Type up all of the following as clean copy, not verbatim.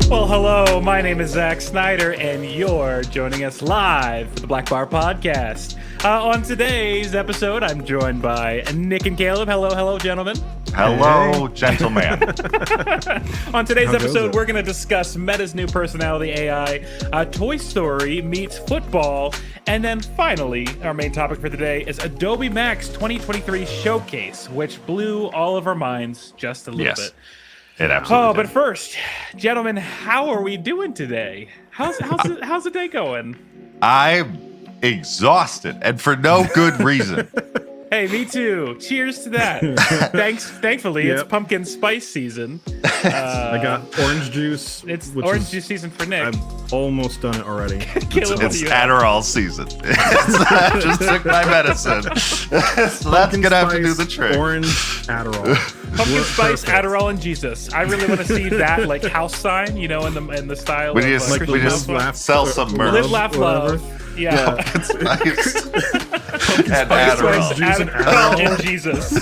Well, hello, my name is Zack Snyder, and you're joining us live for the Blackbar podcast. On today's episode, I'm joined by Nick and Caleb. Hello, gentlemen. Hello, gentleman. On today's episode, we're going to discuss Meta's new personality AI, Toy Story meets football, and then finally, our main topic for today is Adobe Max 2023 Showcase, which blew all of our minds just a little bit. It absolutely but first, gentlemen, how are we doing today? How's the day going? I'm exhausted, and for no good reason. Hey, me too. Cheers to that. Thankfully, it's pumpkin spice season. I got orange juice. It's orange juice season for Nick. I've almost done it already. It's Adderall season. I just took my medicine. So that's going to have to do the trick. Orange Adderall. Pumpkin spice, Adderall, and Jesus. I really want to see that like house sign, in the style we of just sell some merch. Live, laugh, love. Yeah. Pumpkin spice. And Adderall. And Jesus.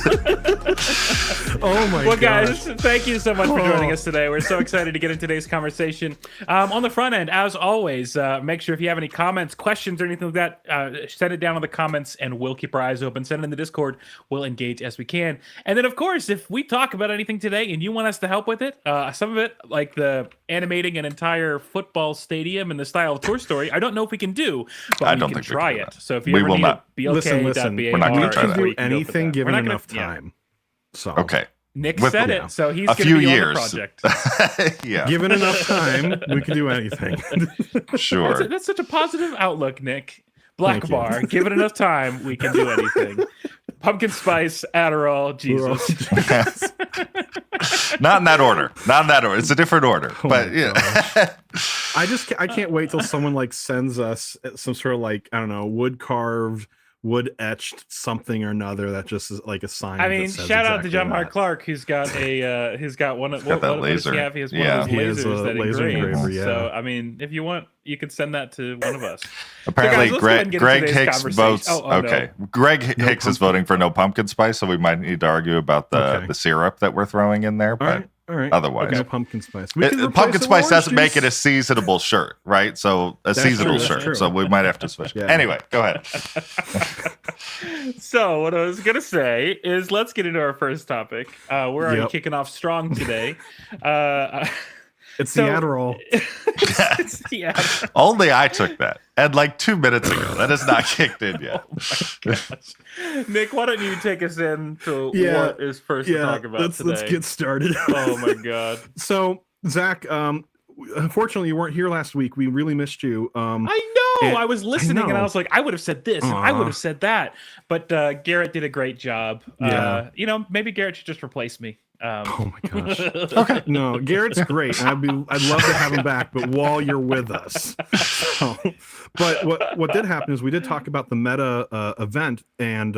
Oh my god. Well, guys, thank you so much for joining us today. We're so excited to get into today's conversation. On the front end, as always, make sure if you have any comments, questions, or anything like that, send it down in the comments, and we'll keep our eyes open. Send it in the Discord. We'll engage as we can. And then, of course, if we talk about anything today and you want us to help with it, some of it, like the animating an entire football stadium in the style of Toy Story, I don't know if we can do, but we can try it. So if you ever need it, listen. We're not going to try that. We can do anything given enough time. So okay. Nick said it, so he's a few years. On the project. Yeah. Given enough time, we can do anything. Sure. That's such a positive outlook, Nick. Blackbar, given enough time, we can do anything. Pumpkin spice, Adderall, Jesus. Not in that order. It's a different order. But yeah. I can't wait till someone sends us some sort of wood carved, wood etched something or another that just is like a sign. I mean, shout out to John Mark Clark, who's got one of that laser. He has one of those lasers that laser engraver. Yeah. So I mean, if you want, you can send that to one of us. Apparently, so guys, Greg Hicks votes. Okay, no. Greg Hicks is voting for no pumpkin spice, so we might need to argue about the syrup that we're throwing in there. But all right. Otherwise, no pumpkin spice. Pumpkin spice doesn't make it a seasonable shirt, right? So seasonal shirt. True. So we might have to switch. Yeah. Anyway, go ahead. So what I was gonna say is, let's get into our first topic. We're already kicking off strong today. It's the Adderall. It's the Adderall. Only I took that, and 2 minutes ago. That is not kicked in yet. Oh my gosh. Nick, why don't you take us into what is first to talk about today? Let's get started. Oh my god. So, Zach, unfortunately, you weren't here last week. We really missed you. I know. I was listening, and I was like, I would have said this, and I would have said that. But Garrett did a great job. Yeah. Maybe Garrett should just replace me. Oh my gosh. Okay. No, Garrett's great. I'd love to have him back, but while you're with us. But what did happen is we did talk about the Meta event, and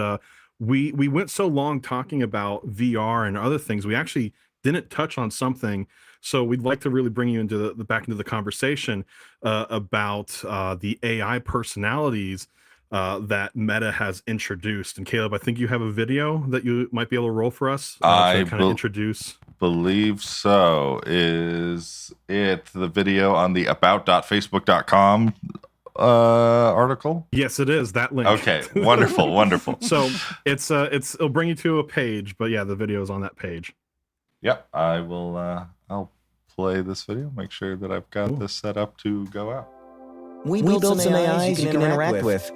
we went so long talking about VR and other things, we actually didn't touch on something. So we'd like to really bring you into back into the conversation about the AI personalities that Meta has introduced. And Caleb, I think you have a video that you might be able to roll for us to kind of introduce. Believe so. Is it the video on the about.facebook.com article? Yes, it is that link. Okay, wonderful. So it'll bring you to a page, but yeah, the video is on that page. Yep, I will. I'll play this video. Make sure that I've got this set up to go out. We built some AIs you can interact with.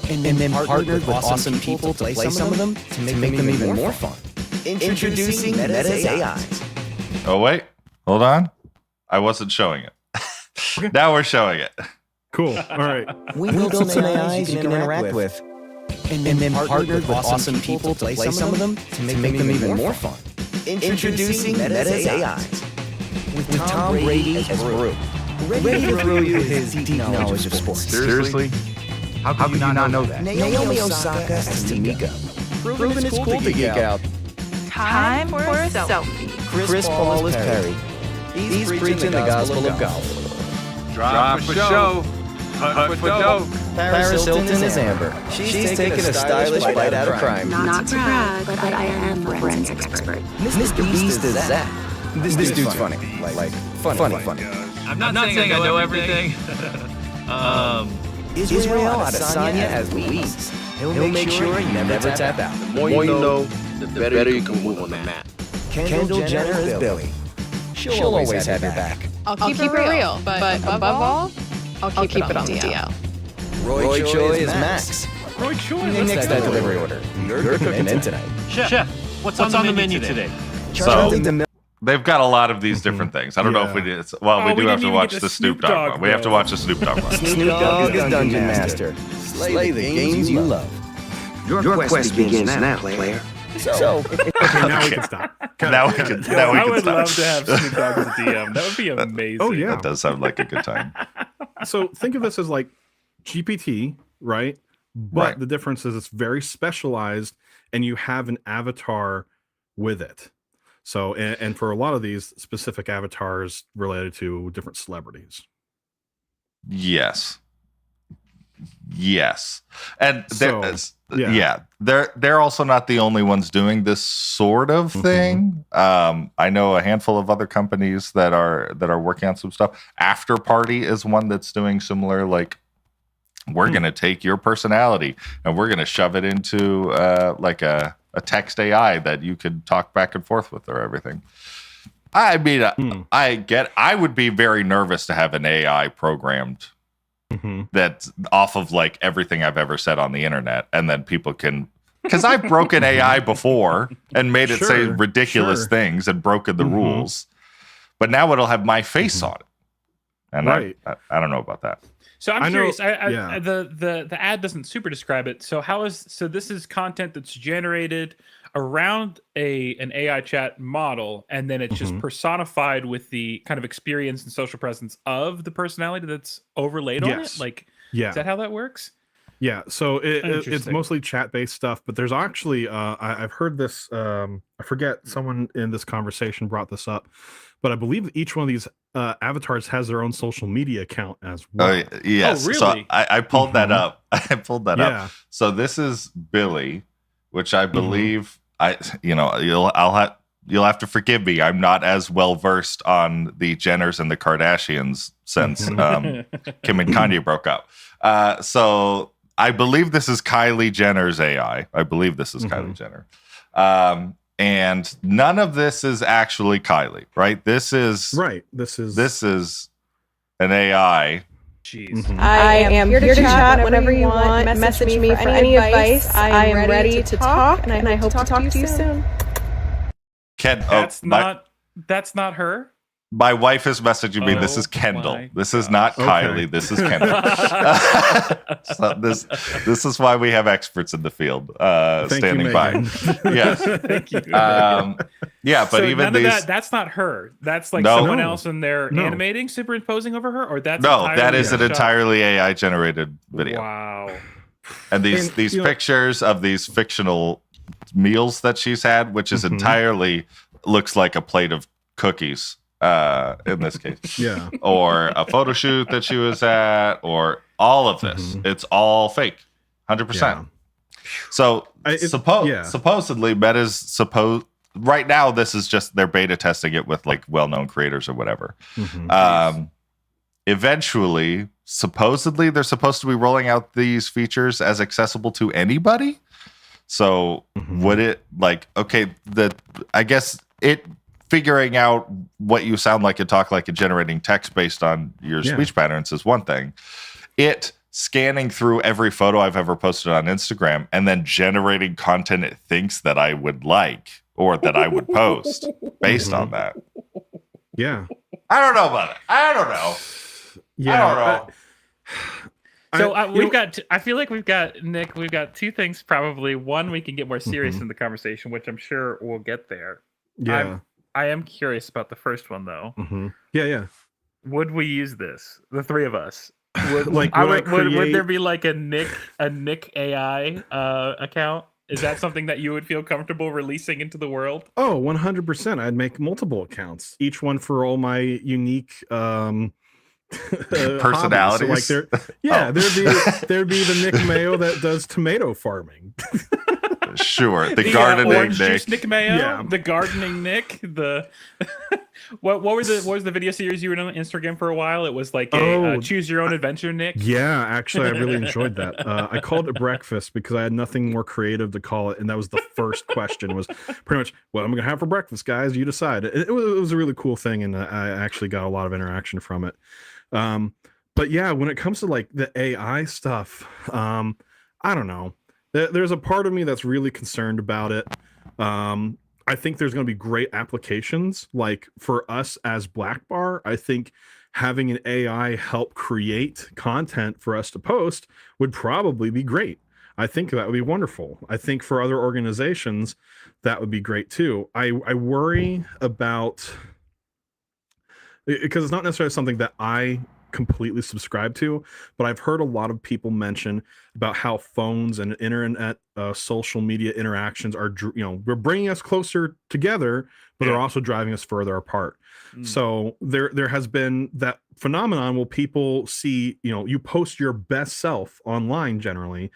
And then partnered with awesome people to play some of them to make them even more fun. Introducing Meta's AIs. Oh, wait. Hold on. I wasn't showing it. Now we're showing it. Cool. All right. We built some AIs you can interact with. And then partnered with awesome people to play some of them to make them even more fun. Introducing Meta's AIs. With Tom Brady as Brew. Ready to throw you his deep knowledge of sports. Seriously? How could you not know that? Naomi Osaka as Tamika. Proven it's cool to geek out. Time for a selfie. Chris Paul is Perry. He's preaching the gospel of golf. Drop for show. Putt for dope. Paris Hilton is Amber. She's taking a stylish bite out of crime. Not to brag, but I am a forensics expert. Mr. Beast is Zach. This dude's funny. Like funny. I'm not saying I know everything. Israel Adesanya as Louise. He'll make sure you never tap out. The more you know, the better you can move on the mat. Kendall Jenner as Billy. She'll always have your back. I'll keep it real, but above all, I'll keep it on the DL. Roy Choi is Max. Roy Choi. Next that delivery order. You're cooking in tonight. Chef, what's on the menu today? Charlie DeMille. They've got a lot of these different things. I don't know if we did. Well, we do have to watch the Snoop Dogg one. We have to watch the Snoop Dogg one. Snoop Dogg is Dungeon Master. Slay the games you love. Your quest begins now, player. Okay, now we can stop. Now we can I would stop. love to have Snoop Dogg as a DM. That would be amazing. Oh yeah. That does sound like a good time. So think of this as like GPT, right? But Right. the difference is it's very specialized, and you have an avatar with it. So, and for a lot of these, specific avatars related to different celebrities. Yes. And So, they're also not the only ones doing this sort of thing. I know a handful of other companies that are working on some stuff. After Party is one that's doing similar, like, we're going to take your personality and we're going to shove it into like a text AI that you could talk back and forth with or everything. I mean, I would be very nervous to have an AI programmed that's off of like everything I've ever said on the internet. And then people can, because I've broken AI before and made it say ridiculous things and broken the rules, but now it'll have my face on it. And I don't know about that. So I'm curious. yeah. The ad doesn't super describe it. So this is content that's generated around an AI chat model, and then it's just personified with the kind of experience and social presence of the personality that's overlaid on it. Like, is that how that works? Yeah. So it's Interesting. mostly chat-based stuff, but there's actually I've heard this. I forget, someone in this conversation brought this up, but I believe each one of these avatars has their own social media account as well. Yes. Oh, really? So I pulled that up. I pulled that Yeah. up. So this is Billy, which I believe you'll have to forgive me. I'm not as well versed on the Jenners and the Kardashians since Kim and Kanye broke up. So I believe this is Kylie Jenner's AI. I believe this is Kylie Jenner. And none of this is actually Kylie, right? This is an AI. Jeez. I am here to chat whenever you want. Message me for any advice. I am ready to talk, and I hope to talk to you soon. That's not her. My wife is messaging me. This is Kendall. This is not Kylie. This is Kendall. So this is why we have experts in the field standing by. Yes. Thank you. Yeah, but So even none of these. that's not her. That's like No. someone else, and they're No. animating, superimposing over her, or that's No, entirely that is an shot? entirely AI generated video. Wow. And these pictures of these fictional meals that she's had, which is entirely looks like a plate of cookies in this case. Yeah. Or a photo shoot that she was at, or all of this. It's all fake. 100%. Yeah. So supposedly Meta's right now this is just they're beta testing it with like well-known creators or whatever. Eventually, supposedly they're supposed to be rolling out these features as accessible to anybody. So would it I guess it figuring out what you sound like and talk like and generating text based on your speech patterns is one thing. It scanning through every photo I've ever posted on Instagram and then generating content it thinks that I would like or that I would post based on that. Yeah. I don't know about it. I don't know. Yeah. I don't know. So I feel like we've got Nick. We've got two things probably. One, we can get more serious in the conversation, which I'm sure we'll get there. Yeah. I am curious about the first one though. Yeah. Would we use this? The three of us. Would Would there be like a Nick AI account? Is that something that you would feel comfortable releasing into the world? Oh, 100%. I'd make multiple accounts, each one for all my unique personalities. So like there'd be the Nick Mayo that does tomato farming. Sure. The The gardening orange Nick. juice Nick Mayo, Yeah. the gardening Nick, the what was the video series you were on Instagram for a while? It was like a choose your own adventure Nick. Yeah, actually, I really enjoyed that. I called it breakfast because I had nothing more creative to call it, and that was the first question. Was pretty much what I'm gonna have for breakfast, guys. You decide. It was a really cool thing, and I actually got a lot of interaction from it. But yeah, when it comes to like the AI stuff, I don't know. There's a part of me that's really concerned about it. I think there's going to be great applications. Like for us as Blackbar, I think having an AI help create content for us to post would probably be great. I think that would be wonderful. I think for other organizations, that would be great too. I worry about, because it's not necessarily something that I completely subscribe to, but I've heard a lot of people mention about how phones and internet social media interactions are, we're bringing us closer together, but they're also driving us further apart. So there has been that phenomenon where people see, you post your best self online generally,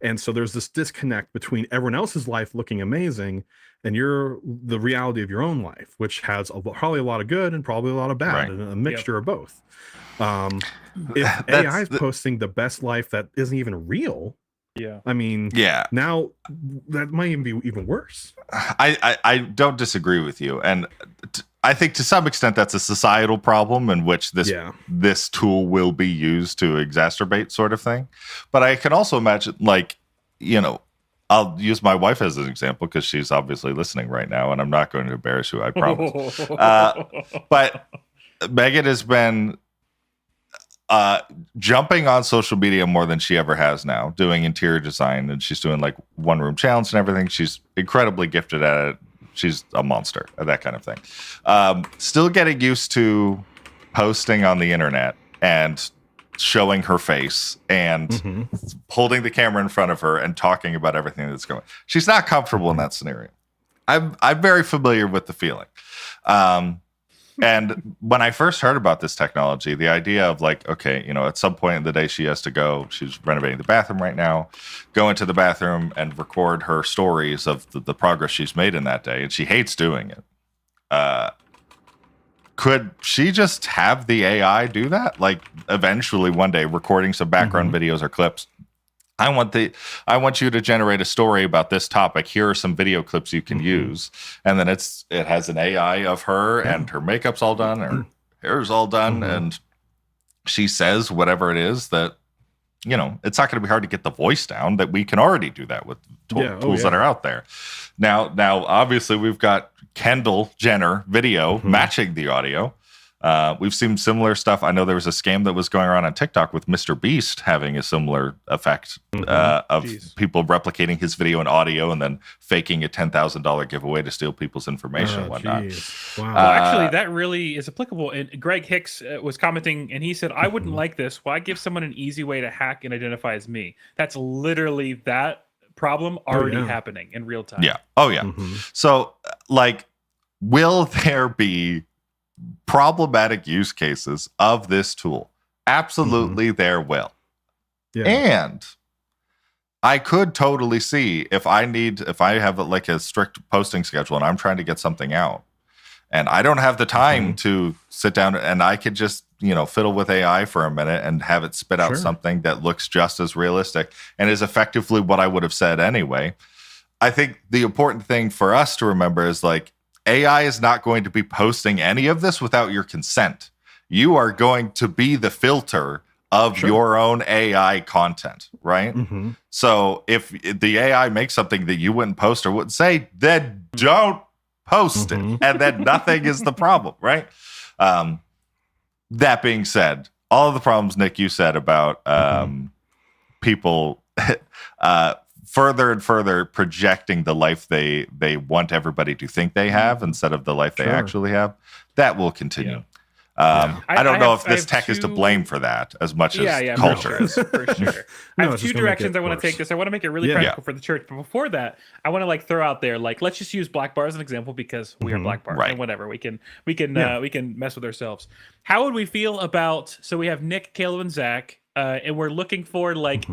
and so there's this disconnect between everyone else's life looking amazing and the reality of your own life, which has probably a lot of good and probably a lot of bad, and a mixture of both. If AI is posting the best life that isn't even real, I mean, now that might even be even worse. I don't disagree with you, and I think to some extent that's a societal problem in which this tool will be used to exacerbate, sort of thing. But I can also imagine, like, I'll use my wife as an example because she's obviously listening right now, and I'm not going to embarrass you, I promise. But Megan has been jumping on social media more than she ever has now, doing interior design, and she's doing like one room challenge and everything. She's incredibly gifted at it. She's a monster at that kind of thing. Still getting used to posting on the internet and showing her face and holding the camera in front of her and talking about everything that's going on. She's not comfortable in that scenario. I'm very familiar with the feeling. And when I first heard about this technology, the idea of like, okay, at some point in the day she has to go, she's renovating the bathroom right now, go into the bathroom and record her stories of the progress she's made in that day. And she hates doing it. Could she just have the AI do that? Like eventually one day recording some background videos or clips. I want you to generate a story about this topic. Here are some video clips you can use. And then it has an AI of her and her makeup's all done, her hair's all done, and she says whatever it is that, it's not going to be hard to get the voice down, that we can already do that with tools that are out there. Now, obviously we've got Kendall Jenner video matching the audio. We've seen similar stuff. I know there was a scam that was going around on TikTok with Mr. Beast having a similar effect of people replicating his video and audio and then faking a $10,000 giveaway to steal people's information and whatnot. Wow. Well, actually, that really is applicable. And Greg Hicks was commenting, and he said, I wouldn't like this. Why give someone an easy way to hack and identify as me? That's literally that problem already happening in real time. Yeah. Oh, yeah. So, like, will there be problematic use cases of this tool? Absolutely, there will. And I could totally see if I have like a strict posting schedule and I'm trying to get something out and I don't have the time to sit down, and I could just, fiddle with AI for a minute and have it spit out something that looks just as realistic and is effectively what I would have said anyway. I think the important thing for us to remember is like, AI is not going to be posting any of this without your consent. You are going to be the filter of your own AI content, right? So if the AI makes something that you wouldn't post or wouldn't say, then don't post it. And then nothing is the problem, right? That being said, all of the problems, Nick, you said about people further and further projecting the life they want everybody to think they have instead of the life they actually have, that will continue. I don't know if this tech is to blame for that as much as culture is. For sure. I have two directions I want to take this. I want to make it really practical for the church. But before that, I want to like throw out there, like, let's just use Blackbar as an example because we are Blackbar and whatever. We can mess with ourselves. How would we feel about, so we have Nick, Caleb, and Zach, and we're looking for like,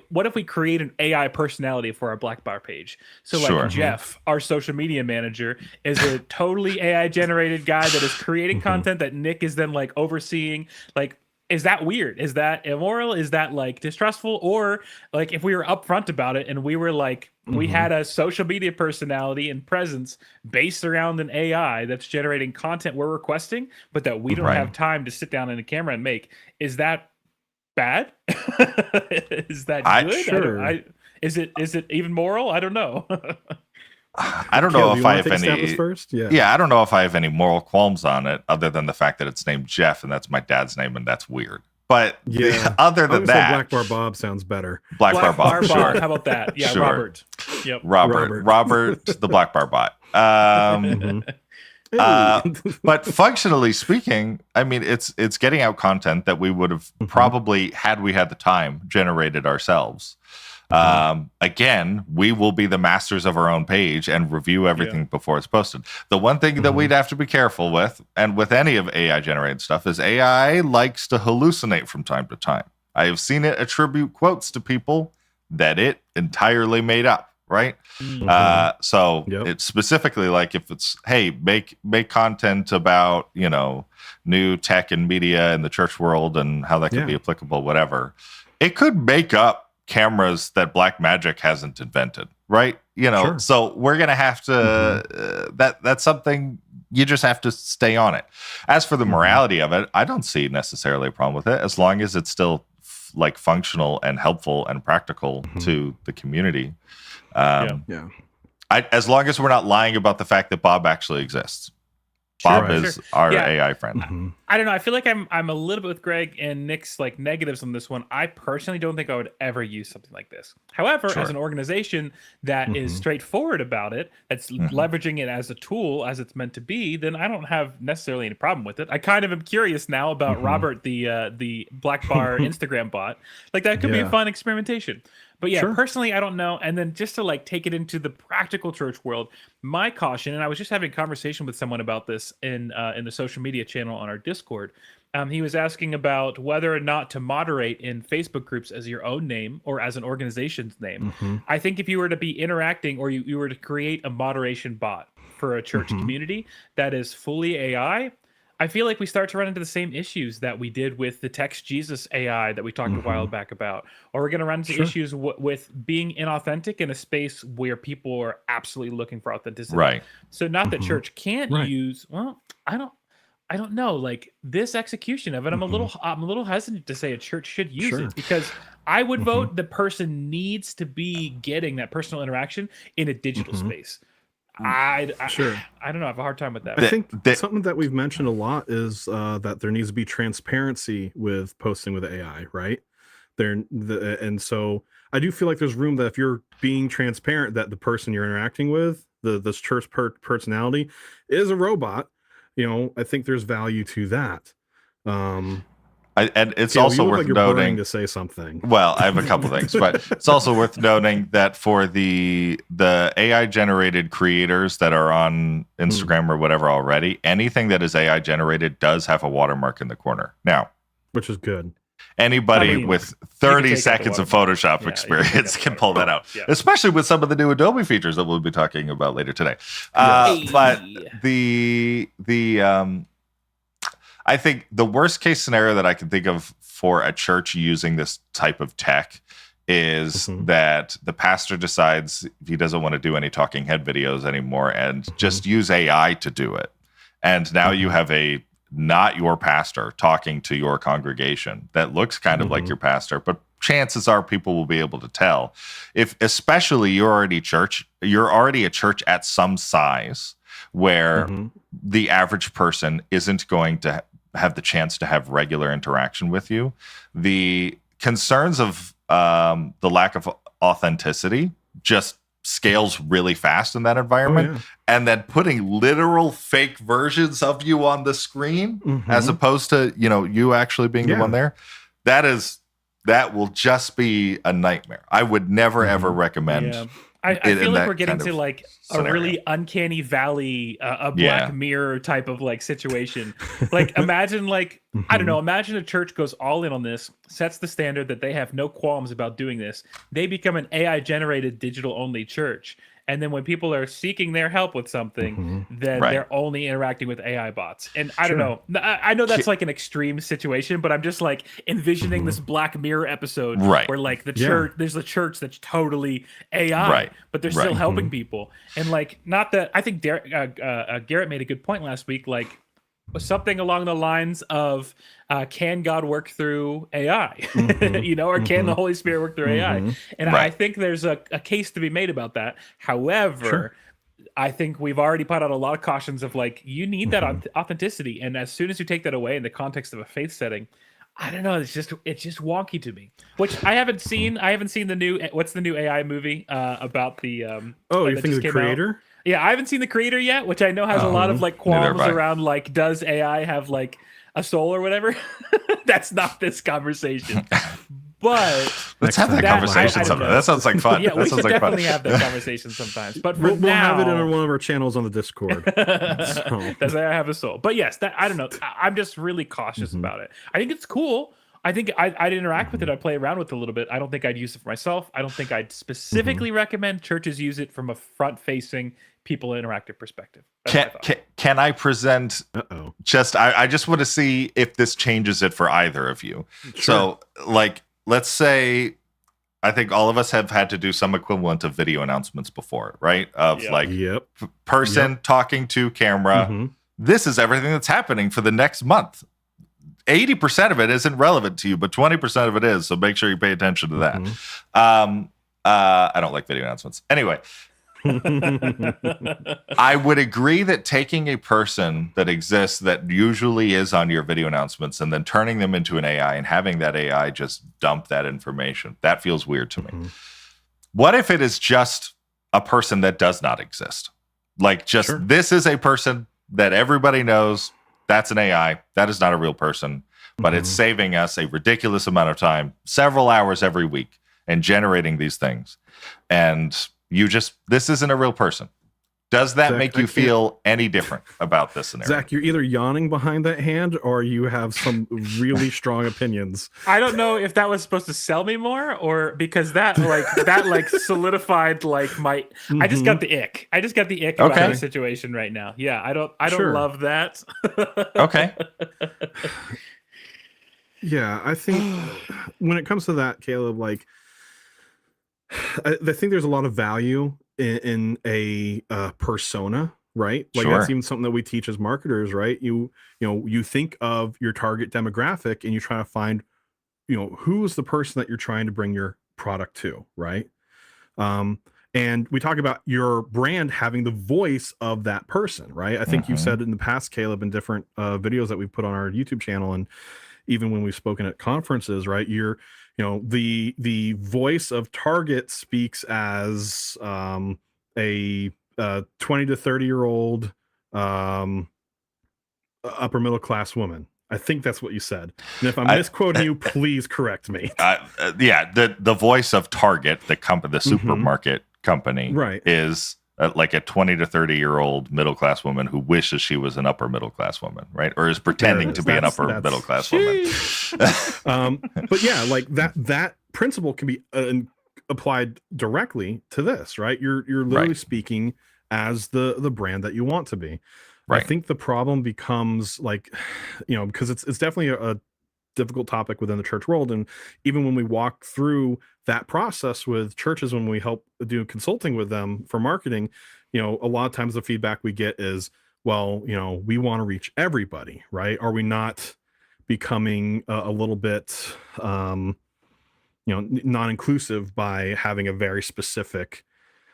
what if we create an AI personality for our Blackbar page? So like Sure. Jeff, our social media manager, is a totally AI generated guy that is creating content that Nick is then like overseeing. Like, is that weird? Is that immoral? Is that like distrustful? Or like if we were upfront about it and we were like, we had a social media personality and presence based around an AI that's generating content we're requesting, but that we don't have time to sit down in a camera and make, is that bad? Is that good? Sure. Is it even moral? I don't know. I don't know if I have any. First? Yeah, I don't know if I have any moral qualms on it, other than the fact that it's named Jeff and that's my dad's name, and that's weird. But other than that, Blackbar Bob sounds better. Blackbar Bob, sure. How about that? Yeah, Sure. Robert. Yep. Robert, the Blackbar bot. But functionally speaking, I mean, it's getting out content that we would have probably, had we had the time, generated ourselves. Again, we will be the masters of our own page and review everything before it's posted. The one thing that we'd have to be careful with, and with any of AI generated stuff, is AI likes to hallucinate from time to time. I have seen it attribute quotes to people that it entirely made up, right? So it's specifically like, if it's, hey, make content about, new tech and media in the church world and how that could be applicable, whatever. It could make up cameras that Black Magic hasn't invented, right? So we're gonna have to that's something you just have to stay on it. As for the morality of it, I don't see necessarily a problem with it, as long as it's still like functional and helpful and practical to the community. As long as we're not lying about the fact that Bob actually exists. Bob is our AI friend. I don't know. I feel like I'm a little bit with Greg and Nick's like negatives on this one. I personally don't think I would ever use something like this. However, as an organization that is straightforward about it, that's leveraging it as a tool as it's meant to be, then I don't have necessarily any problem with it. I kind of am curious now about Robert, the Blackbar Instagram bot. Like that could be a fun experimentation. But personally, I don't know. And then just to like take it into the practical church world, my caution, and I was just having a conversation with someone about this in the social media channel on our Discord. He was asking about whether or not to moderate in Facebook groups as your own name or as an organization's name. I think if you were to be interacting, or you were to create a moderation bot for a church community that is fully AI, I feel like we start to run into the same issues that we did with the Text Jesus AI that we talked a while back about. Or we're going to run into issues with being inauthentic in a space where people are absolutely looking for authenticity. Right. So not that church can't use, I don't know, like this execution of it, I'm a little hesitant to say a church should use it, because I would vote the person needs to be getting that personal interaction in a digital space. I don't know. I have a hard time with that. I think something that we've mentioned a lot is that there needs to be transparency with posting with AI, right? And so I do feel like there's room that if you're being transparent, that the person you're interacting with, this church personality, is a robot. I think there's value to that. And it's also worth noting to say something. Well, I have a couple things, but it's also worth noting that for the AI generated creators that are on Instagram or whatever already, anything that is AI generated does have a watermark in the corner now, which is good. Anybody with 30 seconds of Photoshop experience can pull that out, especially with some of the new Adobe features that we'll be talking about later today. But I think the worst case scenario that I can think of for a church using this type of tech is that the pastor decides he doesn't want to do any talking head videos anymore and just use AI to do it. And now you have a not your pastor talking to your congregation that looks kind of like your pastor, but chances are people will be able to tell. If especially you're already a church at some size where the average person isn't going to have the chance to have regular interaction with you. The concerns of the lack of authenticity just scales really fast in that environment. And then putting literal fake versions of you on the screen as opposed to, you actually being the one there, that will just be a nightmare. I would never ever recommend I feel in like that we're getting kind to of like scenario. a really uncanny valley, a Yeah. Black Mirror type of like situation. Like imagine like I don't know, imagine a church goes all in on this, sets the standard that they have no qualms about doing this. They become an AI generated digital only church. And then when people are seeking their help with something, then Right. they're only interacting with AI bots. And I don't Sure. know. I know that's like an extreme situation, but I'm just like envisioning this Black Mirror episode Right. where like the Yeah. church, there's a church that's totally AI, Right. but they're Right. still helping people. And like, not that I think Garrett made a good point last week, like something along the lines of can God work through AI, you know, or can the Holy Spirit work through AI? And I Right. think there's a case to be made about that. However, I think we've already put out a lot of cautions of like, you need that authenticity. And as soon as you take that away in the context of a faith setting, I don't know. It's just wonky to me. Which I haven't seen. I haven't seen the new. What's the new AI movie about the? Oh, that you think just the came out? Creator? Yeah, I haven't seen the Creator yet, which I know has a lot of like Neither qualms have I. around like, does AI have like a soul or whatever? That's not this conversation. But Let's have that that- conversation I don't sometime. know. That sounds like fun. yeah, that we sounds should like definitely fun. have that conversation sometimes. But for We'll now, have it in one of our channels on the Discord. So. does AI have a soul? But yes, that I don't know. I'm just really cautious about it. I think it's cool. I think I'd interact with it. I'd play around with it a little bit. I don't think I'd use it for myself. I don't think I'd specifically recommend churches use it from a front-facing, people interactive perspective. That's my thought. Can I present Uh-oh. just I just want to see if this changes it for either of you. So like let's say I think all of us have had to do some equivalent of video announcements before, right? Of Yeah. like Yep. person talking to camera. Mhm. This is everything that's happening for the next month. 80% of it isn't relevant to you, but 20% of it is. So make sure you pay attention to that. I don't like video announcements. Anyway, I would agree that taking a person that exists that usually is on your video announcements and then turning them into an AI and having that AI just dump that information, that feels weird to me. What if it is just a person that does not exist? Like just this is a person that everybody knows. That's an AI. That is not a real person, but it's saving us a ridiculous amount of time, several hours every week, and generating these things. And this isn't a real person. Does that Zach, make I you can't- feel any different about this scenario? Zach, you're either yawning behind that hand or you have some really strong opinions. I don't know if that was supposed to sell me more or because that solidified like my I just got the ick. I just got the ick about Okay. the situation right now. Yeah, I don't Sure. love that. Okay. Yeah, I think when it comes to that, Caleb, like I think there's a lot of value in a persona, right? Like Sure. that's even something that we teach as marketers, right? You think of your target demographic and you try to find, who is the person that you're trying to bring your product to, right? And we talk about your brand having the voice of that person, right? I think you've said in the past, Caleb, in different videos that we've put on our YouTube channel, and even when we've spoken at conferences, right? The voice of Target speaks as a 20 to 30-year-old upper middle class woman. I think that's what you said. And if I'm misquoting you, please correct me. The voice of Target, the supermarket company, Right. is like a 20 to 30-year-old middle class woman who wishes she was an upper middle class woman, right? Or is pretending to be an upper middle class woman. But yeah, like that principle can be applied directly to this, right? You're literally Right. speaking as the brand that you want to be. Right. I think the problem becomes like, because it's definitely a difficult topic within the church world. And even when we walk through that process with churches, when we help do consulting with them for marketing, a lot of times the feedback we get is, well, we want to reach everybody, right? Are we not becoming a little bit, non-inclusive by having a very specific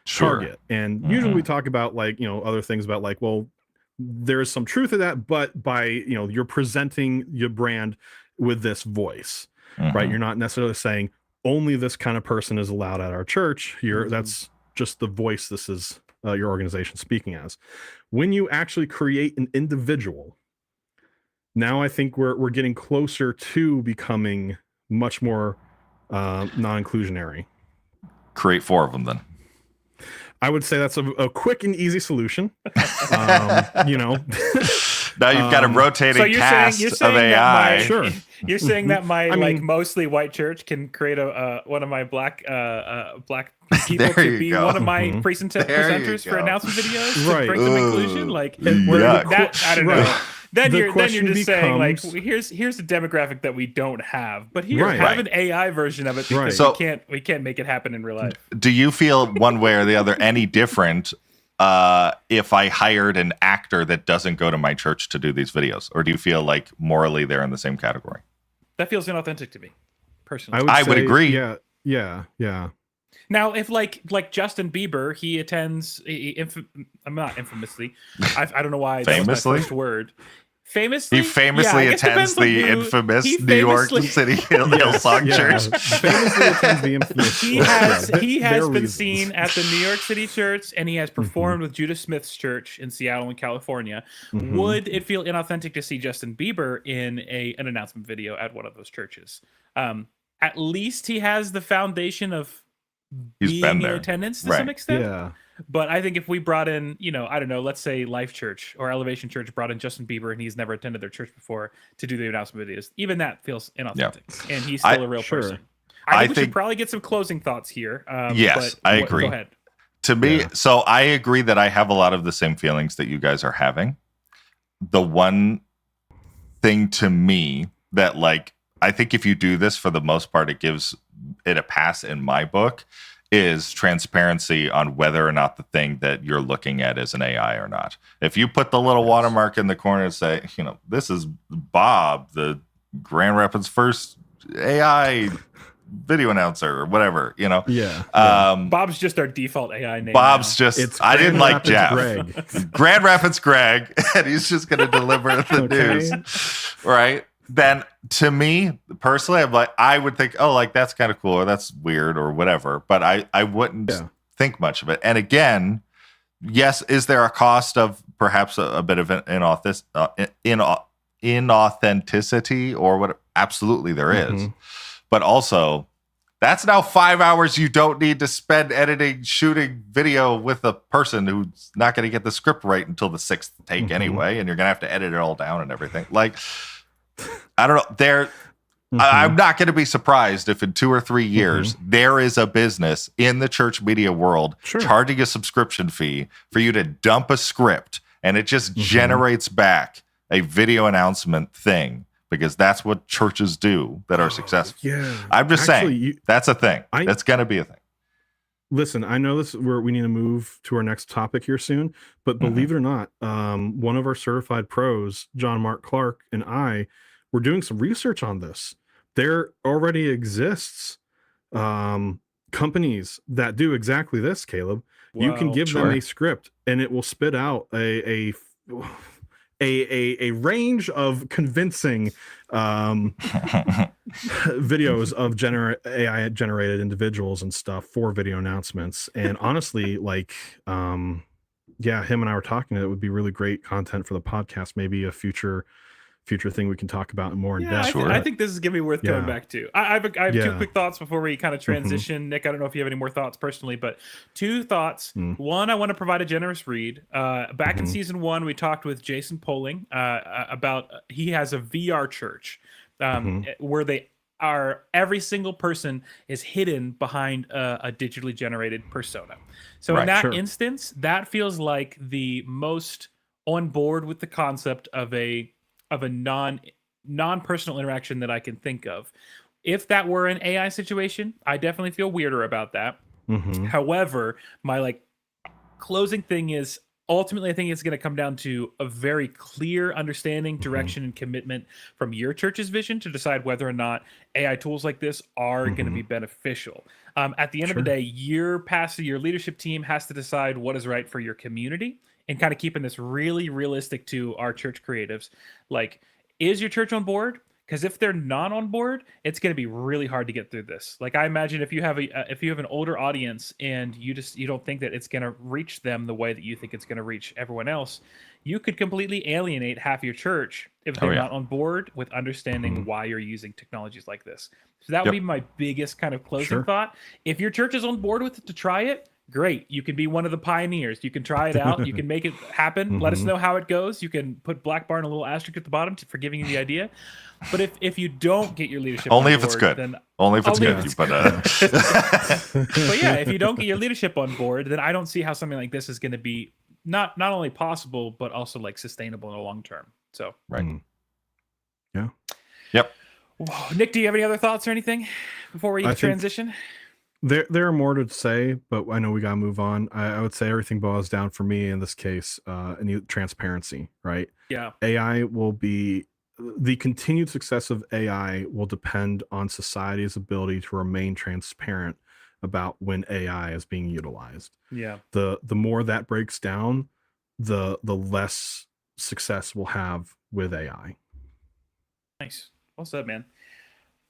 target? And usually we talk about like, other things about like, well, there's some truth to that, but by, you're presenting your brand with this voice, right? You're not necessarily saying only this kind of person is allowed at our church. That's just the voice this is your organization speaking as. When you actually create an individual, now I think we're getting closer to becoming much more non-inclusionary. Create 4 of them then. I would say that's a quick and easy solution. You know, Now you've got a rotating cast of AI. Sure. You're saying that my I mean- mostly white church can create a one of my black people There to you be go. one of my Mhm. presenters for go. announcement videos to Right. bring some Ooh, inclusion. Like yuck. that, I don't know. Right. Then The you're question just saying like becomes- here's a demographic that we don't have, but here Right. have an AI version of it because Right. we can't make it happen in real life. Do you feel one way or the other any different if I hired an actor that doesn't go to my church to do these videos? Or do you feel like morally they're in the same category? That feels inauthentic to me, personally. I would say, agree. Yeah. Now, if like Justin Bieber, he attends. I'm not infamously. I don't know why. That was Famously? my first word. Famously, He famously yeah, I guess attends depends on the who- infamous he New York famously- City Hillsong Yeah. Church. Famously attends the infamous. He has Yeah, he their has been reasons. seen at the New York City church, and he has performed with Judah Smith's church in Seattle and California. Mhm. Would it feel inauthentic to see Justin Bieber in an announcement video at one of those churches? At least he has the foundation of He's being been in there. attendance to Right. some extent. Yeah. But I think if we brought in, I don't know, let's say Life Church or Elevation Church brought in Justin Bieber and he's never attended their church before to do the announcement videos, even that feels inauthentic. And he's still a real Sure. person. I think we think- should probably get some closing thoughts here. Yes, I agree. Go ahead. To me, Yeah. so I agree that I have a lot of the same feelings that you guys are having. The one thing to me that, like, I think if you do this for the most part, it gives it a pass in my book, is transparency on whether or not the thing that you're looking at is an AI or not. If you put the little watermark in the corner and say, this is Bob, the Grand Rapids first AI video announcer or whatever, Yeah. Bob's just our default AI name. Bob's now. just, It's I didn't Grand like Rapids Jeff. Greg. Grand Rapids Greg, and he's just going to deliver the Okay. news, right? Then to me personally, I would think, oh, like that's kind of cool or that's weird or whatever, but I wouldn't Yeah. think much of it. And again, yes, is there a cost of perhaps a bit of an inauthenticity or what? Absolutely, there is. Mhm. But also, that's now 5 hours you don't need to spend editing, shooting video with a person who's not going to get the script right until the sixth take Mhm. anyway, and you're going to have to edit it all down and everything. Like, I don't know. Mhm. I'm not going to be surprised if in 2 or 3 years there is a business in the church media world Sure. charging a subscription fee for you to dump a script, and it just generates back a video announcement thing, because that's what churches do that are successful. Yeah. I'm just Actually, saying that's a thing. That's going to be a thing. Listen, I know this where we need to move to our next topic here soon, but believe it or not, one of our certified pros, John Mark Clark, and I were doing some research on this. There already exists companies that do exactly this, Caleb. You can Wow. give them Sure. a script and it will spit out a range of convincing videos of AI generated individuals and stuff for video announcements. And honestly, like, yeah, him and I were talking, it would be really great content for the podcast, maybe a future thing we can talk about more in Yeah, depth. I think this is gonna be worth going Yeah. back to. I have two Yeah. quick thoughts before we kind of transition. Nick, I don't know if you have any more thoughts personally, but 2 thoughts. One, I want to provide a generous read. Back in season 1, we talked with Jason Poling about he has a VR church where they are every single person is hidden behind a digitally generated persona. So in Right, that sure. instance, that feels like the most on board with the concept of a non-personal interaction that I can think of. If that were an AI situation, I definitely feel weirder about that. However, my closing thing is ultimately I think it's going to come down to a very clear understanding, direction, and commitment from your church's vision to decide whether or not AI tools like this are going to be beneficial. At the end of the day, your pastor, your leadership team has to decide what is right for your community, and kind of keeping this really realistic to our church creatives. Like, is your church on board? Because if they're not on board, it's going to be really hard to get through this. Like, I imagine if you have an older audience and you don't think that it's going to reach them the way that you think it's going to reach everyone else, you could completely alienate half your church if they're not on board with understanding why you're using technologies like this. So that would be my biggest kind of closing thought. If your church is on board with it to try it, great. You can be one of the pioneers. You can try it out. You can make it happen. Let us know how it goes. You can put Blackbar and a little asterisk at the bottom for giving you the idea. But if you don't get your leadership only on if it's board, good. then Only if it's only good. if it's But yeah, if you don't get your leadership on board, then I don't see how something like this is going to be not only possible but also like sustainable in the long term. So right. Yeah. Yep. Nick, do you have any other thoughts or anything before we transition? There are more to say, but I know we gotta move on. I would say everything boils down for me in this case, transparency, right? Yeah. AI will be the continued success of AI will depend on society's ability to remain transparent about when AI is being utilized. Yeah. The more that breaks down, the less success we'll have with AI. Nice. Well said, man.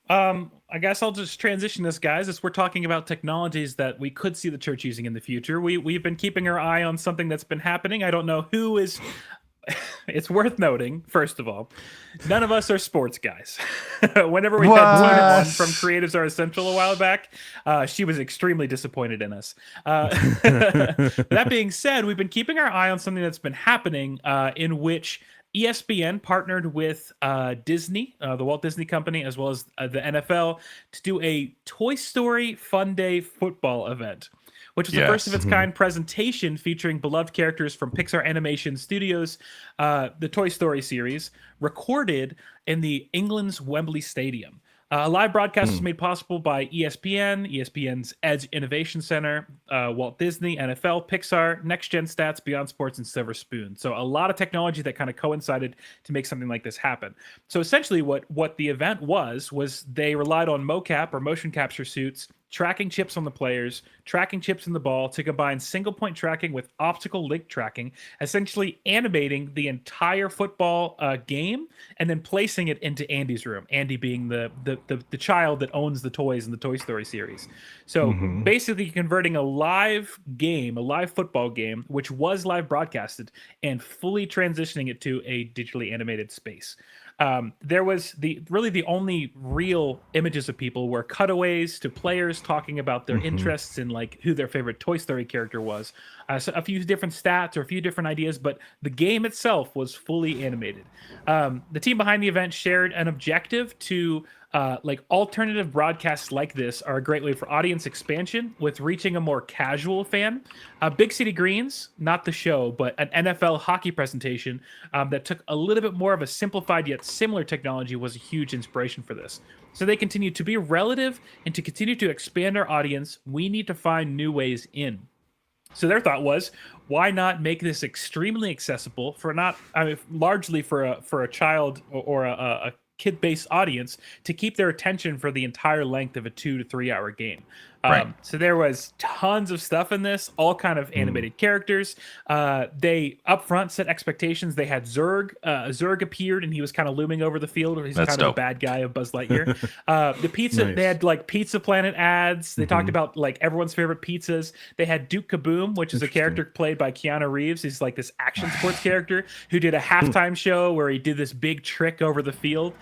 I guess I'll just transition this, guys, as we're talking about technologies that we could see the church using in the future. We've been keeping our eye on something that's been happening. I don't know who is. It's worth noting, first of all, none of us are sports guys. Whenever we had Tina on from Creatives Are Essential a while back, she was extremely disappointed in us. That being said, we've been keeping our eye on something that's been happening in which ESPN partnered with Disney, the Walt Disney Company, as well as the NFL to do a Toy Story Funday Football event, which was the first of its kind presentation featuring beloved characters from Pixar Animation Studios, the Toy Story series, recorded in the England's Wembley Stadium. A live broadcast was made possible by ESPN, ESPN's Edge Innovation Center, Walt Disney, NFL, Pixar, Next Gen Stats, Beyond Sports, and Silver Spoon. So a lot of technology that kind of coincided to make something like this happen. So essentially what the event was they relied on mocap or motion capture suits, tracking chips on the players, tracking chips in the ball to combine single point tracking with optical link tracking, essentially animating the entire football game and then placing it into Andy's room. Andy being the child that owns the toys in the Toy Story series. So basically converting a live game, a live football game, which was live broadcasted, and fully transitioning it to a digitally animated space. There was the only real images of people were cutaways to players talking about their interests in like who their favorite Toy Story character was. So a few different stats or a few different ideas, but the game itself was fully animated. The team behind the event shared an objective to like alternative broadcasts like this are a great way for audience expansion with reaching a more casual fan. Big City Greens, not the show, but an NFL hockey presentation that took a little bit more of a simplified yet similar technology was a huge inspiration for this. So they continue to be relative and to continue to expand our audience, we need to find new ways in. So their thought was, why not make this extremely accessible for largely for a child or a kid-based audience to keep their attention for the entire length of a 2 to 3 hour game. So there was tons of stuff in this, all kind of animated characters. They upfront set expectations. They had Zurg. Zurg appeared and he was kind of looming over the field. He's kind of a bad guy of Buzz Lightyear. The pizza, they had like Pizza Planet ads. They talked about like everyone's favorite pizzas. They had Duke Kaboom, which is a character played by Keanu Reeves. He's like this action sports character who did a halftime show where he did this big trick over the field.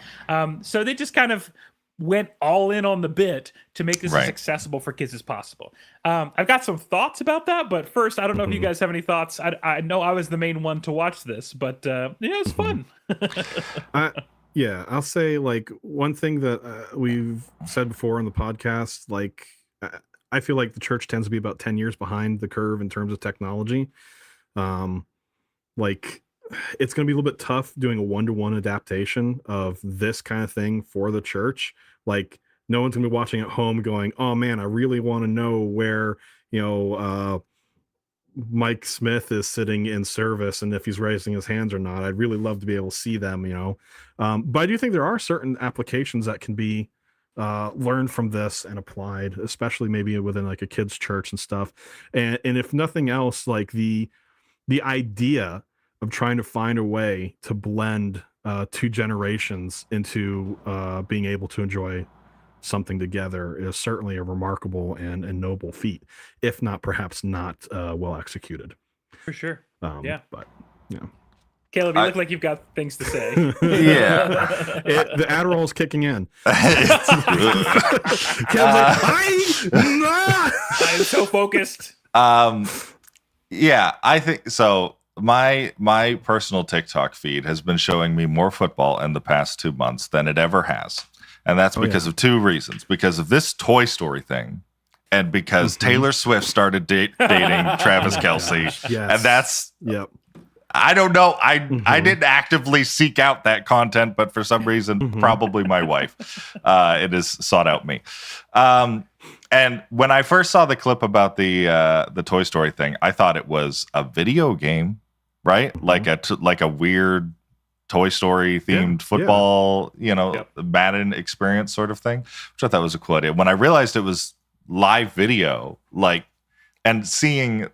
So they just kind of went all in on the bit to make this as accessible for kids as possible. I've got some thoughts about that, but first, I don't know if you guys have any thoughts. I know I was the main one to watch this, but yeah, it's fun. Yeah, I'll say like one thing that we've said before on the podcast, like I feel like the church tends to be about 10 years behind the curve in terms of technology. Like it's going to be a little bit tough doing a one-to-one adaptation of this kind of thing for the church. Like no one's gonna be watching at home going, oh man, I really want to know where, Mike Smith is sitting in service and if he's raising his hands or not. I'd really love to be able to see them, but I do think there are certain applications that can be learned from this and applied, especially maybe within like a kid's church and stuff. And if nothing else, like the idea of trying to find a way to blend two generations into being able to enjoy something together is certainly a remarkable and noble feat, if not perhaps not well executed. For sure. Yeah. But yeah. Caleb, you look like you've got things to say. Yeah. The Adderall's kicking in. Caleb's like, I'm so focused. Yeah, I think so. My personal TikTok feed has been showing me more football in the past 2 months than it ever has. And that's because of two reasons. Because of this Toy Story thing, and because Taylor Swift started dating Travis Kelce. Yes. And that's Yep. I don't know. I didn't actively seek out that content, but for some reason, probably my wife, it has sought out me. And when I first saw the clip about the Toy Story thing, I thought it was a video game, right? Like a weird Toy Story themed football, Madden experience sort of thing, which I thought was a cool idea. When I realized it was live video, and seeing,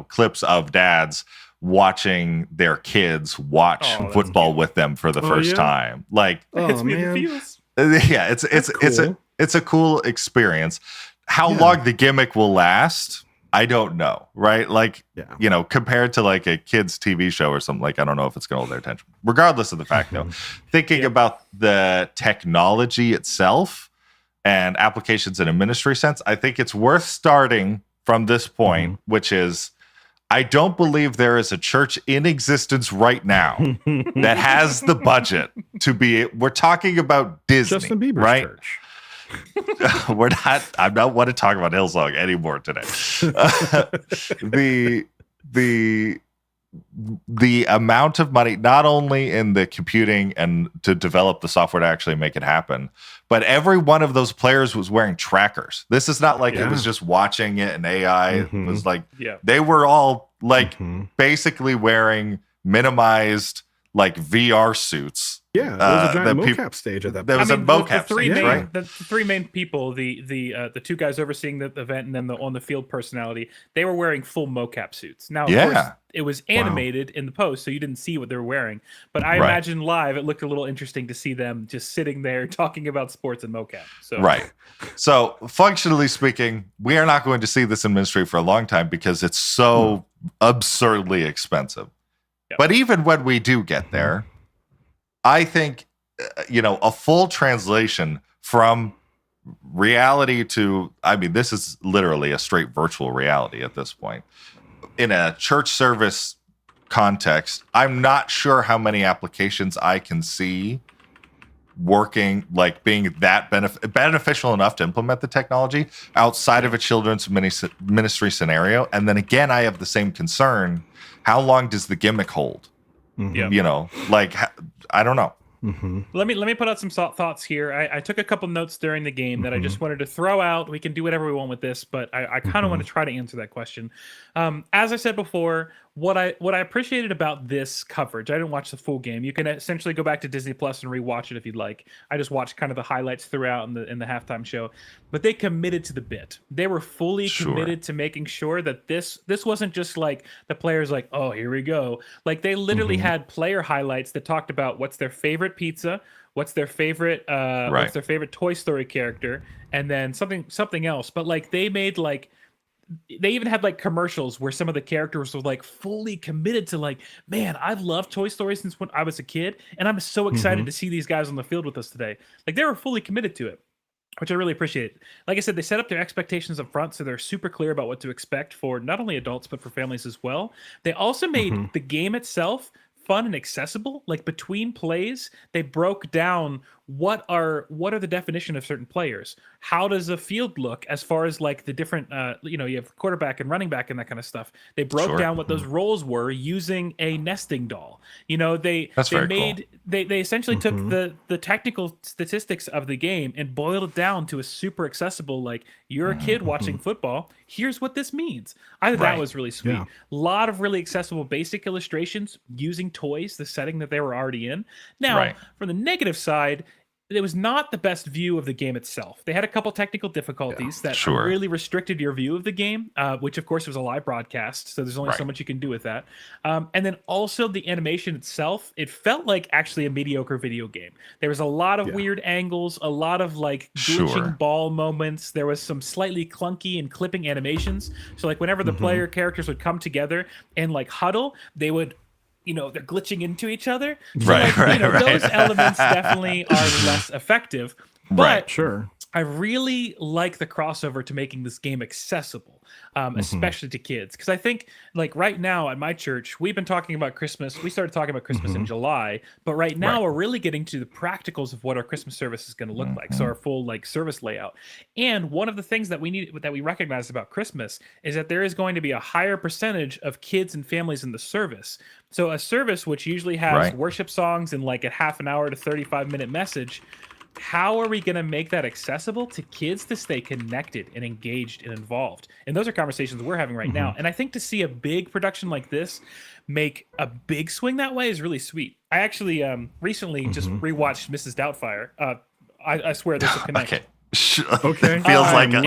clips of dads watching their kids watch football with them for the first time. It's me in the feels. Yeah, it's a cool experience. How long the gimmick will last, I don't know, right? Compared to a kid's TV show or something, I don't know if it's going to hold their attention. Regardless of the fact, though, thinking about the technology itself and applications in a ministry sense, I think it's worth starting from this point, which is, I don't believe there is a church in existence right now that has the budget to be. We're talking about Disney, Justin Bieber's right? church. We're not. I don't want to talk about Hillsong anymore today. The amount of money, not only in the computing and to develop the software to actually make it happen, but every one of those players was wearing trackers. This is not like it was just watching it and AI. It was they were all basically wearing minimized VR suits. Yeah, there was a giant mocap stage at that point. There was a mocap stage, right? The three main people, the two guys overseeing the event, and then the on the field personality, they were wearing full mocap suits. Now, of course, it was animated in the post, so you didn't see what they were wearing. But I imagine live, it looked a little interesting to see them just sitting there talking about sports and mocap. So So functionally speaking, we are not going to see this in ministry for a long time because it's so absurdly expensive. But even when we do get there, I think, a full translation from reality to, this is literally a straight virtual reality at this point. In a church service context, I'm not sure how many applications I can see working, being that beneficial enough to implement the technology outside of a children's ministry scenario. And then again, I have the same concern. How long does the gimmick hold? I don't know. Let me put out some thoughts here. I took a couple notes during the game that I just wanted to throw out. We can do whatever we want with this, but I kind of want to try to answer that question. As I said before, what I appreciated about this coverage, I didn't watch the full game. You can essentially go back to Disney Plus and rewatch it if you'd like. I just watched kind of the highlights throughout in the halftime show. But they committed to the bit. They were fully committed to making sure that this wasn't just the players oh, here we go. They literally had player highlights that talked about what's their favorite pizza, what's their favorite Toy Story character, and then something else. But they made they even had commercials where some of the characters were fully committed to man, I've loved Toy Story since when I was a kid, and I'm so excited to see these guys on the field with us today. They were fully committed to it, which I really appreciate. Like I said, they set up their expectations up front, so they're super clear about what to expect for not only adults but for families as well. They also made the game itself fun and accessible. Between plays, they broke down what are the definition of certain players. How does a field look as far as the different you have quarterback and running back and that kind of stuff. They broke down what those roles were using a nesting doll. They essentially took the technical statistics of the game and boiled it down to a super accessible, you're a kid watching football, here's what this means. I thought that was really sweet. A lot of really accessible basic illustrations using toys, the setting that they were already in. Now, from the negative side, it was not the best view of the game itself. They had a couple technical difficulties that really restricted your view of the game, which of course was a live broadcast, so there's only so much you can do with that. And then also the animation itself, it felt like actually a mediocre video game. There was a lot of weird angles, a lot of glitching ball moments. There was some slightly clunky and clipping animations. So whenever the player characters would come together and huddle, they would they're glitching into each other. So those elements definitely are less effective. But I really like the crossover to making this game accessible, especially to kids. Because I think, like right now at my church, we've been talking about Christmas. We started talking about Christmas in July, but right now we're really getting to the practicals of what our Christmas service is going to look like. So our full like service layout. And one of the things that we recognize about Christmas is that there is going to be a higher percentage of kids and families in the service. So a service which usually has worship songs and like a half an hour to 35-minute message. How are we going to make that accessible to kids to stay connected and engaged and involved? And those are conversations we're having right now. And I think to see a big production like this make a big swing that way is really sweet. I actually recently just rewatched Mrs. Doubtfire. I swear there's a connection. Okay. Okay.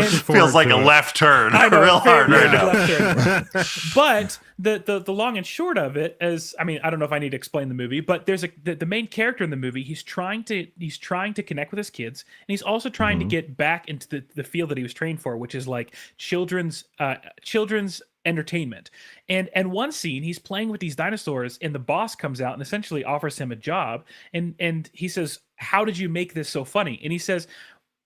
feels like a left turn. I know, real hard very right now. left turn. But the long and short of it is, I mean, I don't know if I need to explain the movie, but there's the main character in the movie. He's trying to connect with his kids, and he's also trying to get back into the field that he was trained for, which is like children's entertainment. And one scene, he's playing with these dinosaurs, and the boss comes out and essentially offers him a job, and he says, "How did you make this so funny?" And he says,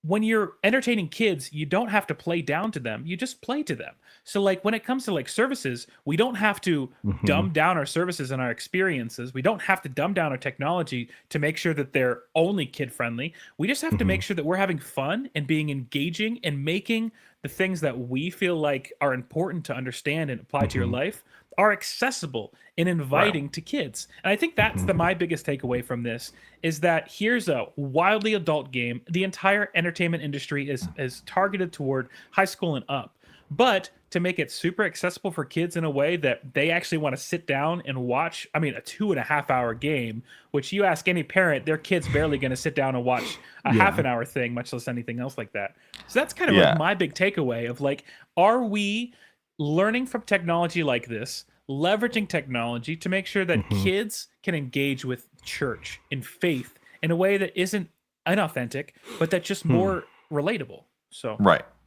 when you're entertaining kids, you don't have to play down to them. You just play to them. So like when it comes to like services, we don't have to dumb down our services and our experiences. We don't have to dumb down our technology to make sure that they're only kid friendly. We just have to make sure that we're having fun and being engaging and making the things that we feel like are important to understand and apply to your life are accessible and inviting to kids. And I think that's my biggest takeaway from this is that here's a wildly adult game. The entire entertainment industry is targeted toward high school and up. But to make it super accessible for kids in a way that they actually want to sit down and watch, I mean, a 2.5 hour game, which you ask any parent, their kid's barely going to sit down and watch a half an hour thing, much less anything else like that. So that's kind of like my big takeaway of like, are we learning from technology like this, leveraging technology to make sure that kids can engage with church and faith in a way that isn't inauthentic, but that's just more relatable. So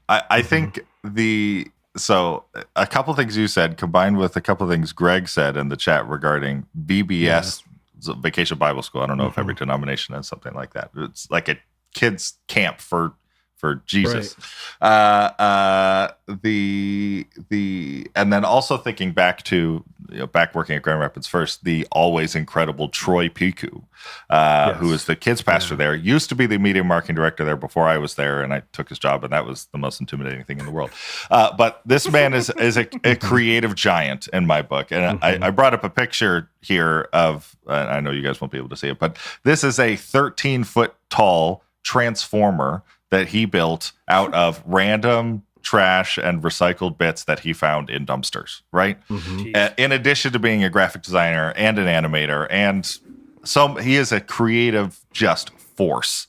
I think so a couple things you said combined with a couple things Greg said in the chat regarding VBS, Vacation Bible School. I don't know if every denomination has something like that. It's like a kids camp for Jesus. And then also thinking back to back working at Grand Rapids First, the always incredible Troy Piku, who is the kids pastor there, used to be the media marketing director there before I was there, and I took his job, and that was the most intimidating thing in the world. But this man is a creative giant in my book, and I brought up a picture here of, I know you guys won't be able to see it, but this is a 13-foot tall transformer that he built out of random trash and recycled bits that he found in dumpsters, right? In addition to being a graphic designer and an animator, and so he is a creative just force.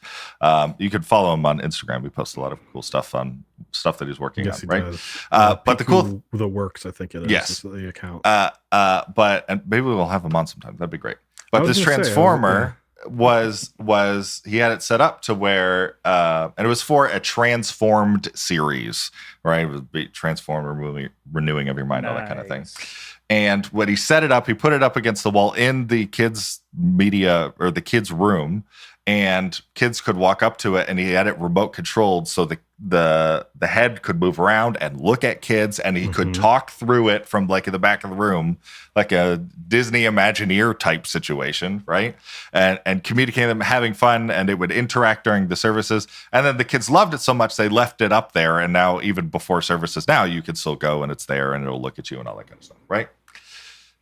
You can follow him on Instagram. We post a lot of cool stuff on stuff that he's working on, right? But the works, I think it is. Yes, the account. And maybe we'll have him on sometime. That'd be great. But this transformer was he had it set up to where and it was for a transformed series, right? It would be transformed, renewing of your mind, all that kind of thing. And when he set it up, he put it up against the wall in the kids' media or the kids' room, and kids could walk up to it, and he had it remote controlled so the head could move around and look at kids, and he could talk through it from like in the back of the room, like a Disney Imagineer type situation, right? And communicate them, having fun, and it would interact during the services. And then the kids loved it so much they left it up there, and now even before services, now you can still go and it's there and it'll look at you and all that kind of stuff, right?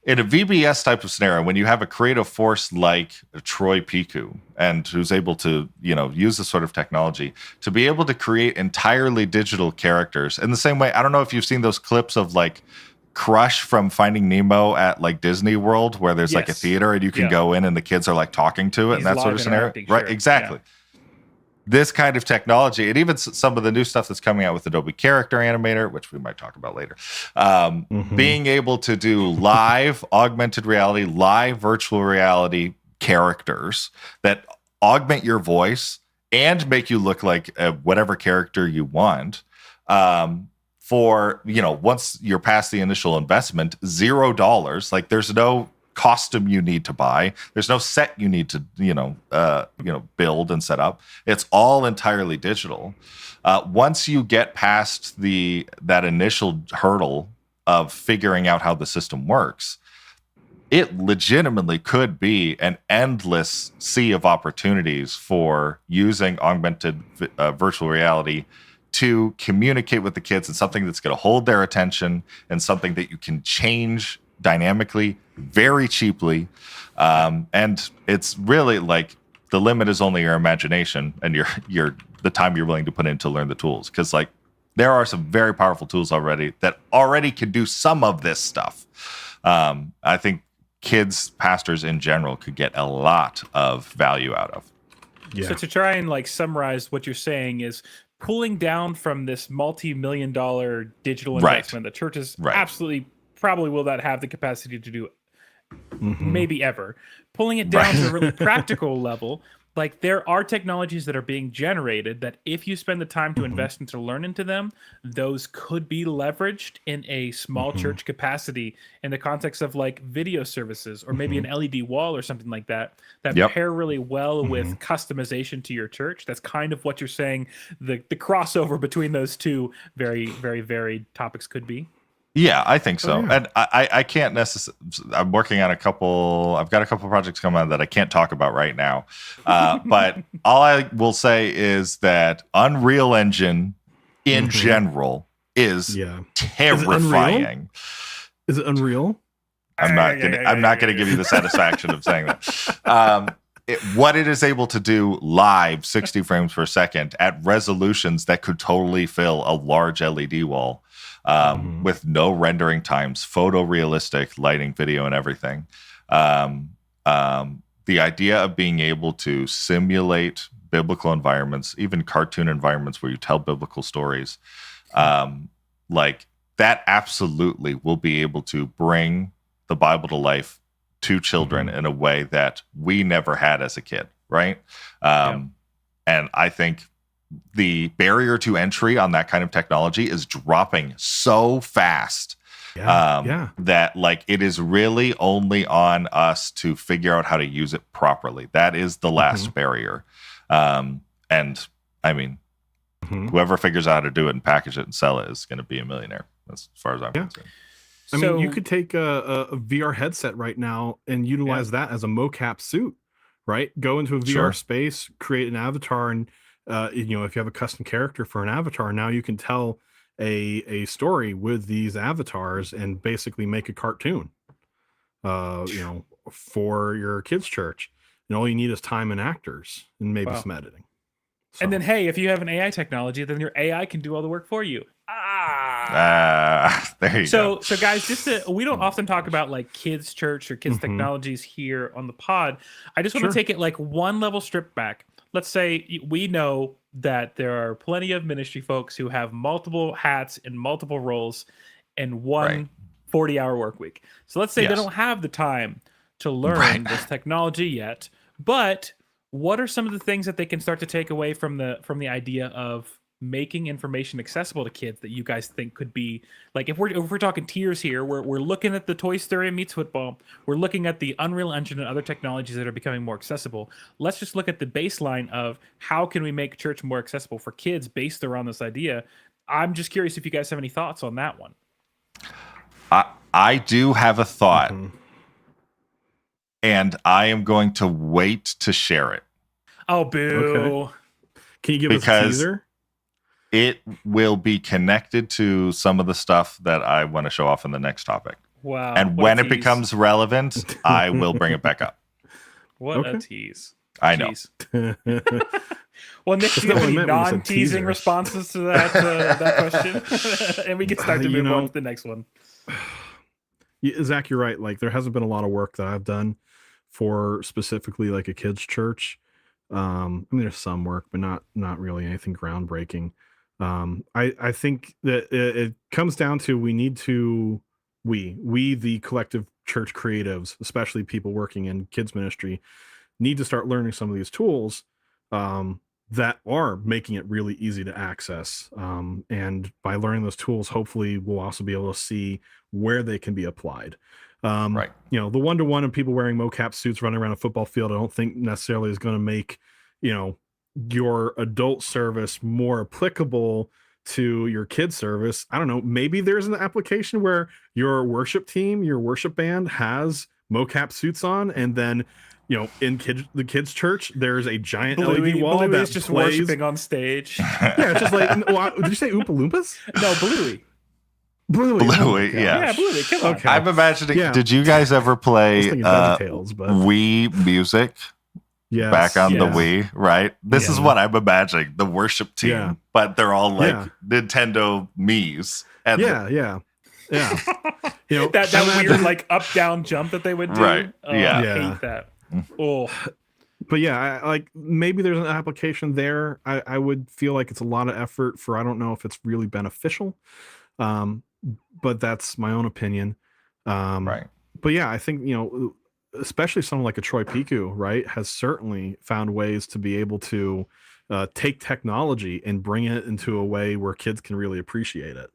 In a VBS type of scenario, when you have a creative force like Troy Piku, and who's able to, use this sort of technology to be able to create entirely digital characters in the same way, I don't know if you've seen those clips of like Crush from Finding Nemo at like Disney World, where there's like a theater and you can go in and the kids are like talking to it and that sort of scenario, right? Exactly. Yeah. This kind of technology, and even some of the new stuff that's coming out with Adobe Character Animator, which we might talk about later, being able to do live augmented reality, live virtual reality characters that augment your voice and make you look like whatever character you want. For, once you're past the initial investment, $0, like there's no costume you need to buy. There's no set you need to, build and set up. It's all entirely digital. Once you get past that initial hurdle of figuring out how the system works, it legitimately could be an endless sea of opportunities for using augmented virtual reality to communicate with the kids, and something that's going to hold their attention, and something that you can change dynamically very cheaply. And it's really like the limit is only your imagination and the time you're willing to put in to learn the tools. Because like there are some very powerful tools already that already can do some of this stuff. I think kids, pastors in general, could get a lot of value out of. Yeah. So to try and like summarize what you're saying is pulling down from this multi-million-dollar digital investment that churches absolutely probably will not have the capacity to do maybe ever. Pulling it down to a really practical level, like there are technologies that are being generated that if you spend the time to invest and to learn into them, those could be leveraged in a small church capacity in the context of like video services or maybe an LED wall or something like that pair really well with customization to your church. That's kind of what you're saying the crossover between those two very, very varied topics could be. Yeah, I think so. And I can't necessarily, I'm working on I've got a couple projects coming on that I can't talk about right now. But all I will say is that Unreal Engine in general is terrifying. Is it Unreal? I'm not going to give you the satisfaction of saying that. What it is able to do live 60 frames per second at resolutions that could totally fill a large LED wall. With no rendering times, photorealistic lighting, video, and everything. The idea of being able to simulate biblical environments, even cartoon environments where you tell biblical stories, like that absolutely will be able to bring the Bible to life to children in a way that we never had as a kid, right? And I think the barrier to entry on that kind of technology is dropping so fast that like it is really only on us to figure out how to use it properly. That is the last barrier. And I mean, whoever figures out how to do it and package it and sell it is going to be a millionaire, as far as I'm concerned. I mean, you could take a VR headset right now and utilize that as a mocap suit, right? Go into a VR space, create an avatar, and if you have a custom character for an avatar, now you can tell a story with these avatars and basically make a cartoon, for your kids' church. And all you need is time and actors and maybe some editing. So. And then, hey, if you have an AI technology, then your AI can do all the work for you. There you go. So guys, we don't often talk about like kids' church or kids' technologies here on the pod. I just want to take it like one level strip back. Let's say we know that there are plenty of ministry folks who have multiple hats and multiple roles in one 40-hour work week. So let's say they don't have the time to learn this technology yet. But what are some of the things that they can start to take away from the idea of making information accessible to kids that you guys think could be like, if we're talking tiers here, we're looking at the Toy Story meets football, we're looking at the Unreal Engine and other technologies that are becoming more accessible. Let's just look at the baseline of how can we make church more accessible for kids based around this idea. I'm just curious if you guys have any thoughts on that one. I do have a thought, and I am going to wait to share it. Oh, boo. Okay. Can you give us a teaser? It will be connected to some of the stuff that I want to show off in the next topic. Wow. And when it becomes relevant, I will bring it back up. What a tease. I know. Well, Nick, do you have any non-teasing responses to that question? And we can start to move on to the next one. Zach, you're right. Like, there hasn't been a lot of work that I've done for specifically like a kids' church. I mean, there's some work, but not really anything groundbreaking. I think that it comes down to we the collective church creatives, especially people working in kids ministry, need to start learning some of these tools that are making it really easy to access. And by learning those tools, hopefully we'll also be able to see where they can be applied. Right. You know, the 1-to-1 and people wearing mocap suits running around a football field, I don't think necessarily is going to make, you know, your adult service more applicable to your kid service. I don't know. Maybe there's an application where your worship team, your worship band has mocap suits on, and then, you know, in the kids' church, there's a giant LED wall Bluey that's is just plays. worshiping on stage. Yeah, it's just like, did you say Oompa Loompas? No, Bluey. Bluey. Bluey, yeah. Yeah, Bluey. Come on. Okay. I'm imagining. Yeah. Did you guys ever I was play thinking DuckTales, but Wii Music yes, back on the yes. Wii? Right. This is Yeah. what I'm imagining. The worship team, Yeah. but they're all like Yeah. Nintendo Mii's. And Yeah. You know, that weird like up down jump that they would do. Right. Oh, Yeah. I Yeah. hate that. Oh, but yeah, like maybe there's an application there. I would feel like it's a lot of effort for, I don't know if it's really beneficial. But that's my own opinion. Right. But yeah, I think, you know, especially someone like a Troy Piku, right, has certainly found ways to be able to take technology and bring it into a way where kids can really appreciate it.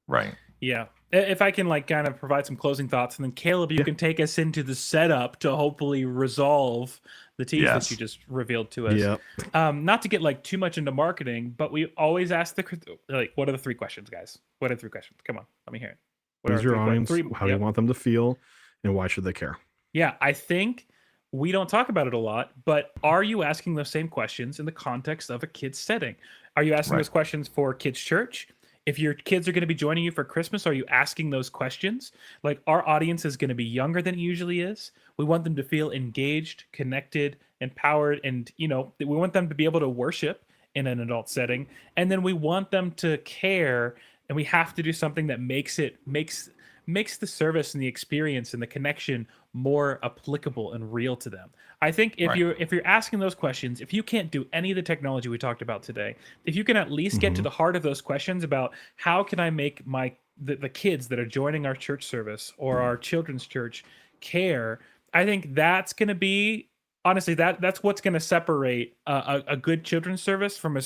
Right. yeah. If I can like kind of provide some closing thoughts, and then Caleb, you can take us into the setup to hopefully resolve the tease Yes. that you just revealed to us. Yeah. Not to get like too much into marketing, but we always ask what are the 3 questions, guys? What are the 3 questions? Come on, let me hear it. What Who's are your our audience? How do you yep. want them to feel? And why should they care? Yeah, I think we don't talk about it a lot, but are you asking those same questions in the context of a kid's setting? Are you asking Right. those questions for kids' church? If your kids are going to be joining you for Christmas, are you asking those questions? Like, our audience is going to be younger than it usually is. We want them to feel engaged, connected, empowered, and, you know, we want them to be able to worship in an adult setting. And then we want them to care, and we have to do something that makes the service and the experience and the connection more applicable and real to them. I think if Right. you're asking those questions, if you can't do any of the technology we talked about today, if you can at least get to the heart of those questions about how can I make the kids that are joining our church service or our children's church care, I think that's going to be, honestly, that's what's going to separate a good children's service from a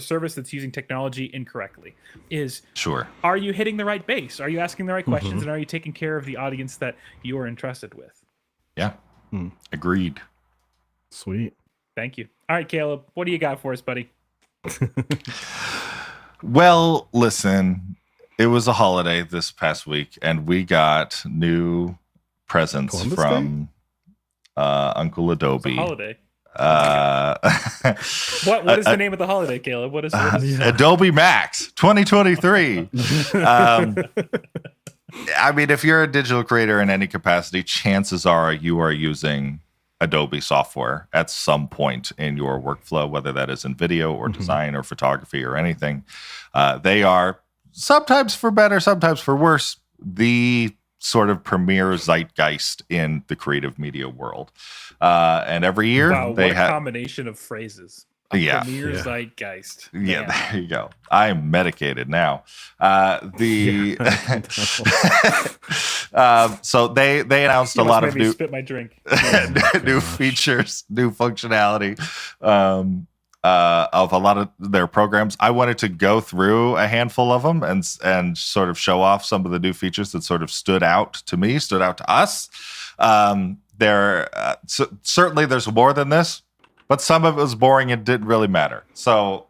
service that's using technology incorrectly. Is Sure. are you hitting the right base? Are you asking the right questions? And are you taking care of the audience that you are entrusted with? Yeah. Hmm. Agreed. Sweet. Thank you. All right, Caleb, what do you got for us, buddy? Well, listen, it was a holiday this past week, and we got new presents Columbus from Uncle Adobe. Holiday. What is the name of the holiday, Caleb? What is Adobe Max 2023. I mean, if you're a digital creator in any capacity, chances are you are using Adobe software at some point in your workflow, whether that is in video or design or photography or anything. They are sometimes for better, sometimes for worse, the sort of premier zeitgeist in the creative media world. And every year wow, they what a have combem of phrases. Yeah. Premier Yeah. zeitgeist. Yeah, Man. there you go. I'm medicated now. So they announced You a must lot make of me new spit my drink. new features, new functionality of a lot of their programs. I wanted to go through a handful of them and sort of show off some of the new features that sort of stood out to us. Certainly there's more than this, but some of it was boring and didn't really matter. So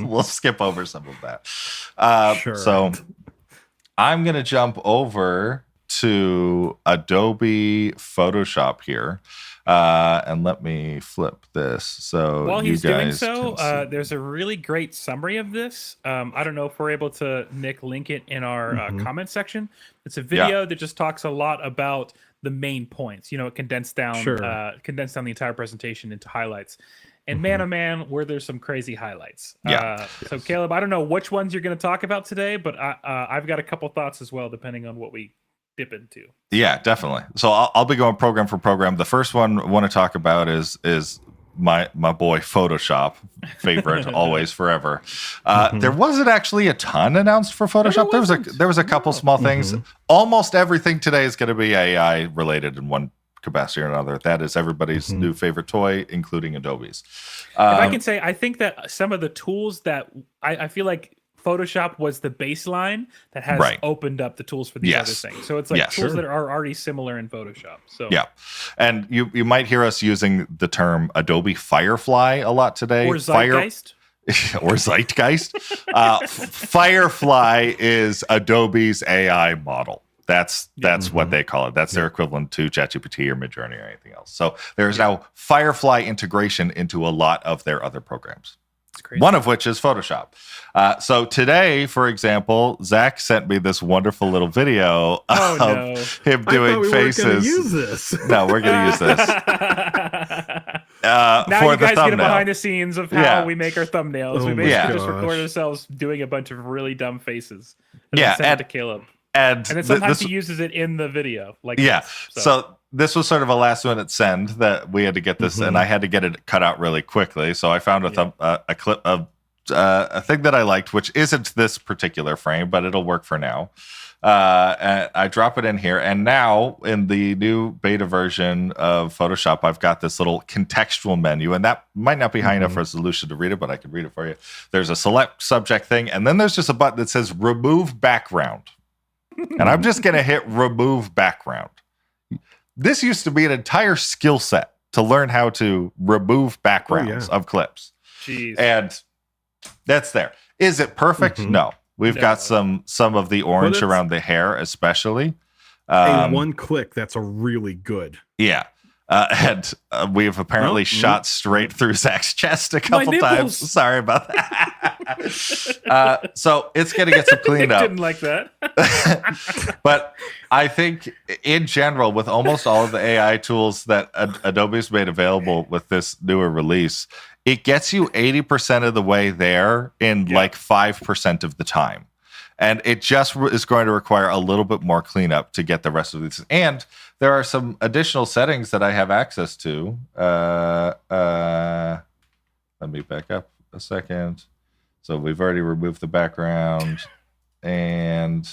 we'll skip over some of that. Sure. So I'm going to jump over to Adobe Photoshop here. And let me flip this. So While you he's doing guys so, can see. there's a really great summary of this. I don't know if we're able to, Nick, link it in our comment section. It's a video that just talks a lot about the main points. You know, it condensed down the entire presentation into highlights. And man, oh man, were there some crazy highlights. So Caleb, I don't know which ones you're going to talk about today, but I've got a couple thoughts as well, depending on what we dip into. Yeah, definitely. So I'll be going program for program. The first one I want to talk about is my boy Photoshop, favorite, always, forever. There wasn't actually a ton announced for Photoshop. There was a couple small things. Almost everything today is going to be AI related in one capacity or another. That is everybody's new favorite toy, including Adobe's. If I can say, I think that some of the tools that I feel like Photoshop was the baseline that has Right. opened up the tools for these other Yes. things. So it's like Yes. tools Sure. that are already similar in Photoshop. So Yeah. And you might hear us using the term Adobe Firefly a lot today. or Zeitgeist. Or Zeitgeist. Firefly is Adobe's AI model. That's what they call it. That's their equivalent to ChatGPT or Midjourney or anything else. So there's now Firefly integration into a lot of their other programs. It's crazy. One of which is Photoshop. So today, for example, Zach sent me this wonderful little video of no. him I doing thought we weren't faces. gonna use this. No, we're going to use this Now for you the guys get thumbnail. behind the scenes of how Yeah. we make our thumbnails. Oh we my basically gosh. just record ourselves doing a bunch of really dumb faces. And Yeah, then send and- it to Caleb. And And then sometimes this, he uses it in the video. Like yeah. this. So this was sort of a last minute send that we had to get this, and I had to get it cut out really quickly. So I found a clip of a thing that I liked, which isn't this particular frame, but it'll work for now. And I drop it in here, and now in the new beta version of Photoshop, I've got this little contextual menu, and that might not be high enough resolution to read it, but I can read it for you. There's a select subject thing, and then there's just a button that says remove background. And I'm just going to hit remove background. This used to be an entire skill set to learn how to remove backgrounds of clips. Jeez. And that's there. Is it perfect? No. We've No. got some of the orange it's- around the hair, especially. In one click, that's a really good. Yeah. And we've apparently shot straight through Zach's chest a couple times. nipples. Sorry about that. So it's going to get some cleaned up. Didn't like that. But I think in general, with almost all of the AI tools that Adobe's made available with this newer release, it gets you 80% of the way there in like 5% of the time. And it just is going to require a little bit more cleanup to get the rest of these. And there are some additional settings that I have access to. Let me back up a second. So we've already removed the background. And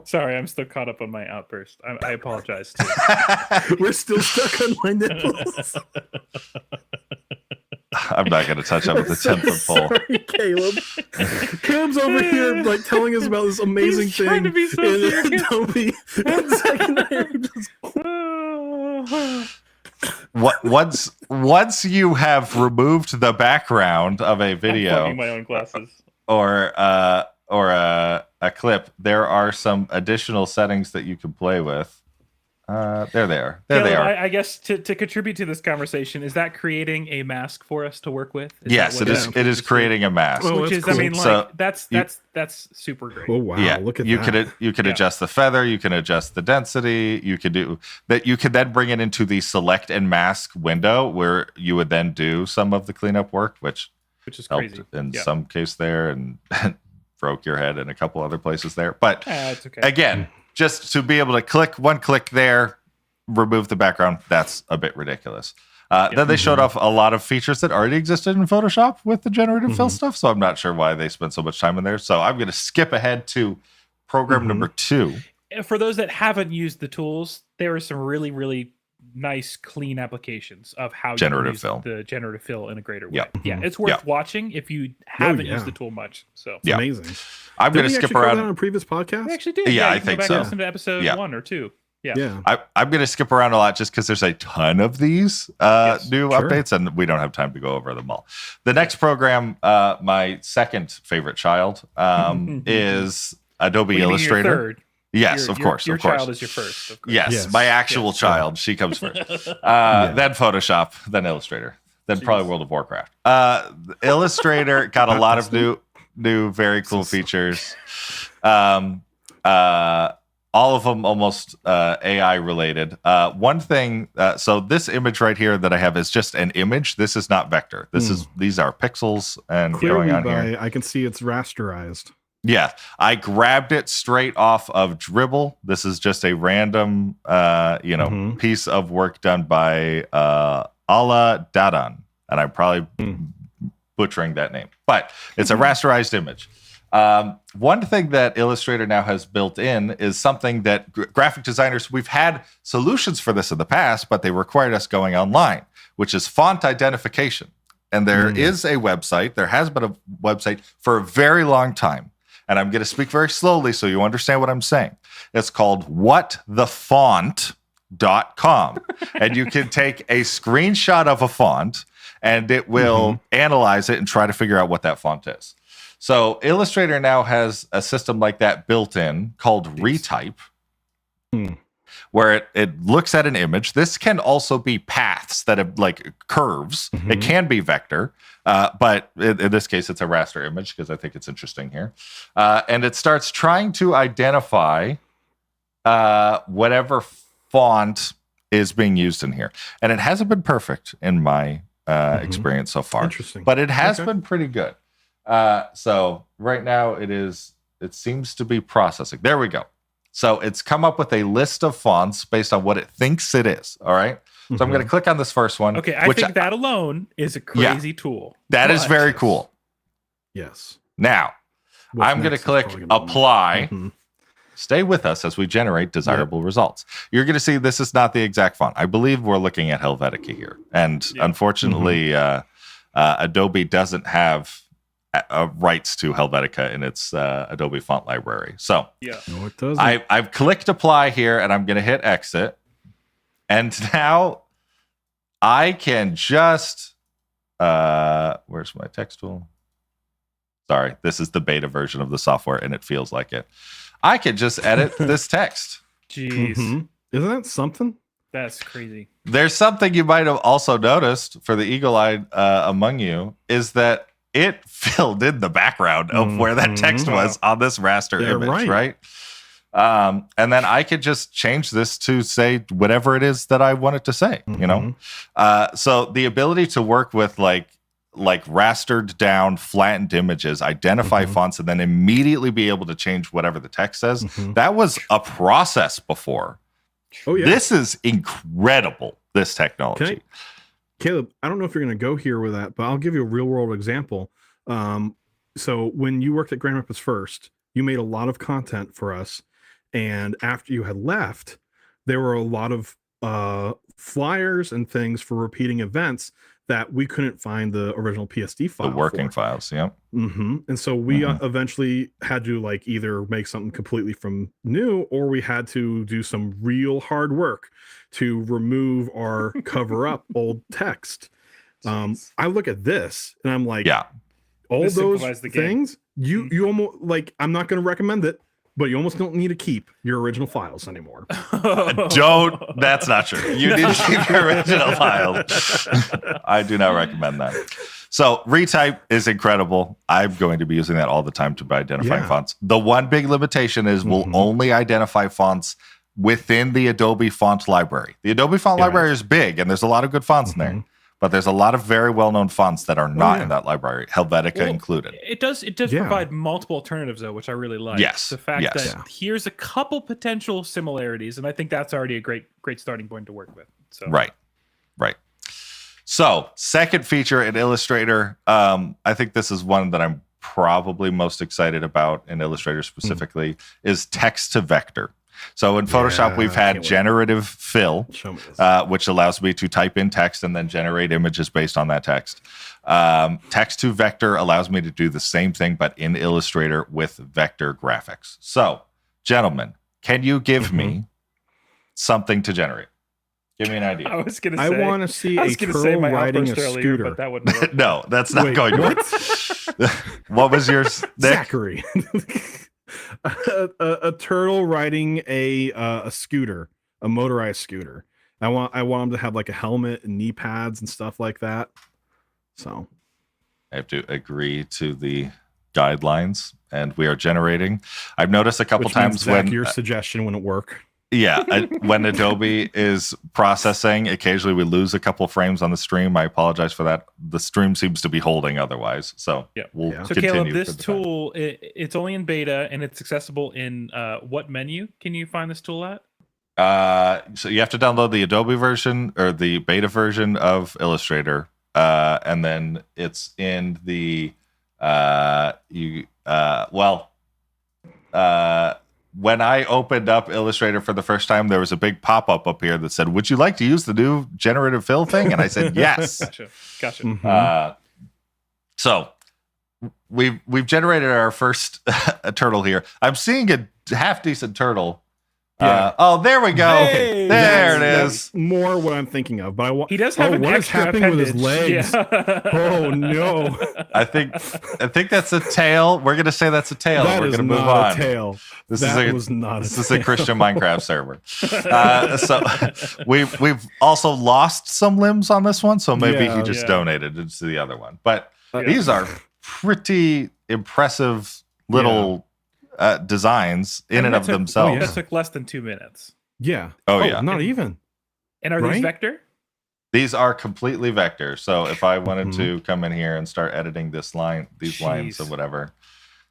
Sorry, I'm still caught up on my outburst. I apologize too. We're still stuck on my nipples. I'm not going to touch up with the 10-foot pole. Sorry, Caleb. Caleb's over here like telling us about this amazing He's trying thing to be so in serious. Adobe. And Zach and I are just Once you have removed the background of a I'm video plugging my own glasses. or a clip, there are some additional settings that you can play with. There they are. There they Caleb, are. I guess to contribute to this conversation, is that creating a mask for us to work with? Is Yes, that it what is. is It is creating a mask. Oh, Which that's is, cool. I mean, like So that's super great. oh wow, Yeah, look at you that. you could Yeah. adjust the feather, you can adjust the density, you could do that. You could then bring it into the select and mask window where you would then do some of the cleanup work, which Which is helped crazy. in Yeah. some case there and broke your head in a couple other places there. But It's okay. again, just to be able to click one click there, remove the background, that's a bit ridiculous. Then they showed off a lot of features that already existed in Photoshop with the generative fill stuff. So I'm not sure why they spent so much time in there. So I'm going to skip ahead to program number 2. For those that haven't used the tools, there are some really, really nice, clean applications of how Generative you fill. can use the generative fill in a greater way. Yep. Yeah, it's worth Yep. watching if you haven't yeah. used the tool much. So It's Yeah. amazing. I'm going Did to we skip actually cover around. that on a previous podcast? we actually did. Yeah, I you can think go back so. and listen to episode Yeah. 1 or 2. Yeah. Yeah. I'm going to skip around a lot just because there's a ton of these new sure. updates, and we don't have time to go over them all. The next program, my second favorite child, is Adobe What do you mean your Illustrator. third? Yes, of course. Your of course. child is your first. Of course. Yes, Yes. my actual Yes. child. She comes first. Then Photoshop, then Illustrator, then probably World of Warcraft. Illustrator got a lot of new, very cool features. All of them almost AI related. One thing, so this image right here that I have is just an image. This is not vector. These are pixels and Clearly, going on here. I can see it's rasterized. Yeah, I grabbed it straight off of Dribble. This is just a random, piece of work done by Ala Dadan, and I'm probably butchering that name, but it's a rasterized image. One thing that Illustrator now has built in is something that graphic designers, we've had solutions for this in the past, but they required us going online, which is font identification. And there is a website. There has been a website for a very long time. And I'm going to speak very slowly so you understand what I'm saying. It's called whatthefont.com. And you can take a screenshot of a font and it will analyze it and try to figure out what that font is. So Illustrator now has a system like that built in called Retype, where it looks at an image. This can also be paths that have like curves. It can be vector, but in this case, it's a raster image because I think it's interesting here. And it starts trying to identify whatever font is being used in here. And it hasn't been perfect in my experience so far. Interesting. But it has been pretty good. So right now it seems to be processing. There we go. So it's come up with a list of fonts based on what it thinks it is. All right. So I'm going to click on this first one. Okay. I think that alone is a crazy tool. That is very cool. Yes. Now I'm going to click apply. Stay with us as we generate desirable results. You're going to see this is not the exact font. I believe we're looking at Helvetica here. And unfortunately, Adobe doesn't have rights to Helvetica in its Adobe font library. So no, it doesn't. I've clicked apply here and I'm going to hit exit. And now I can just, where's my text tool? Sorry, this is the beta version of the software and it feels like it. I can just edit this text. Jeez. Isn't that something? That's crazy. There's something you might have also noticed for the eagle-eyed among you is that it filled in the background of where that text was on this raster image, right? And then I could just change this to say whatever it is that I want it to say, you know? So the ability to work with like rastered down, flattened images, identify fonts, and then immediately be able to change whatever the text says, that was a process before. Oh, yeah. This is incredible, this technology. Okay. Caleb, I don't know if you're going to go here with that, but I'll give you a real world example. So when you worked at Grand Rapids First, you made a lot of content for us. And after you had left, there were a lot of flyers and things for repeating events that we couldn't find the original PSD file. The working files, yeah. And so we eventually had to like either make something completely from new, or we had to do some real hard work to remove or cover up old text. I look at this and I'm like, all those things, you almost like, I'm not going to recommend it, but you almost don't need to keep your original files anymore. That's not true. You need to keep your original files. I do not recommend that. So Retype is incredible. I'm going to be using that all the time to identify fonts. The one big limitation is we'll only identify fonts within the Adobe font library. The Adobe font library is big and there's a lot of good fonts in there. But there's a lot of very well-known fonts that are not in that library, Helvetica included. It does provide multiple alternatives, though, which I really like. Yes. The fact that here's a couple potential similarities, and I think that's already a great starting point to work with. So. Right. So, second feature in Illustrator, I think this is one that I'm probably most excited about in Illustrator specifically, is text to vector. So in Photoshop, we've had generative fill, which allows me to type in text and then generate images based on that text. Text to vector allows me to do the same thing, but in Illustrator with vector graphics. So, gentlemen, can you give me something to generate? Give me an idea. I was going to say, I want to see a turtle riding a scooter. But that wouldn't work. No, that's not going to work. What was yours, Nick? Zachary. a turtle riding a scooter, a motorized scooter. I want him to have like a helmet and knee pads and stuff like that. So I have to agree to the guidelines, and we are generating. I've noticed a couple times Zach, when your suggestion wouldn't work. Yeah, when Adobe is processing, occasionally we lose a couple frames on the stream. I apologize for that. The stream seems to be holding otherwise. So we'll So continue. Caleb, this tool, it's only in beta and it's accessible in what menu can you find this tool at? So you have to download the Adobe version or the beta version of Illustrator. And then it's in the when I opened up Illustrator for the first time, there was a big pop-up up here that said, "Would you like to use the new generative fill thing?" And I said, "Yes." Gotcha. Mhm. So we've generated our first turtle here. I'm seeing a half decent turtle. Yeah. There we go. Hey! There it is. That's more what I'm thinking of. But I want. He does have an what is extra happening with his appendage. legs? Yeah. Oh no, I think that's a tail. We're gonna say that's a tail. that We're is gonna move not on. a tail. This was not. is a Christian Minecraft server. So we've also lost some limbs on this one, so maybe he just donated it to the other one. But these are pretty impressive little designs in and of themselves. That took less than 2 minutes. Yeah. Oh, yeah. Not even. And are these vector? These are completely vector. So if I wanted to come in here and start editing these lines or whatever,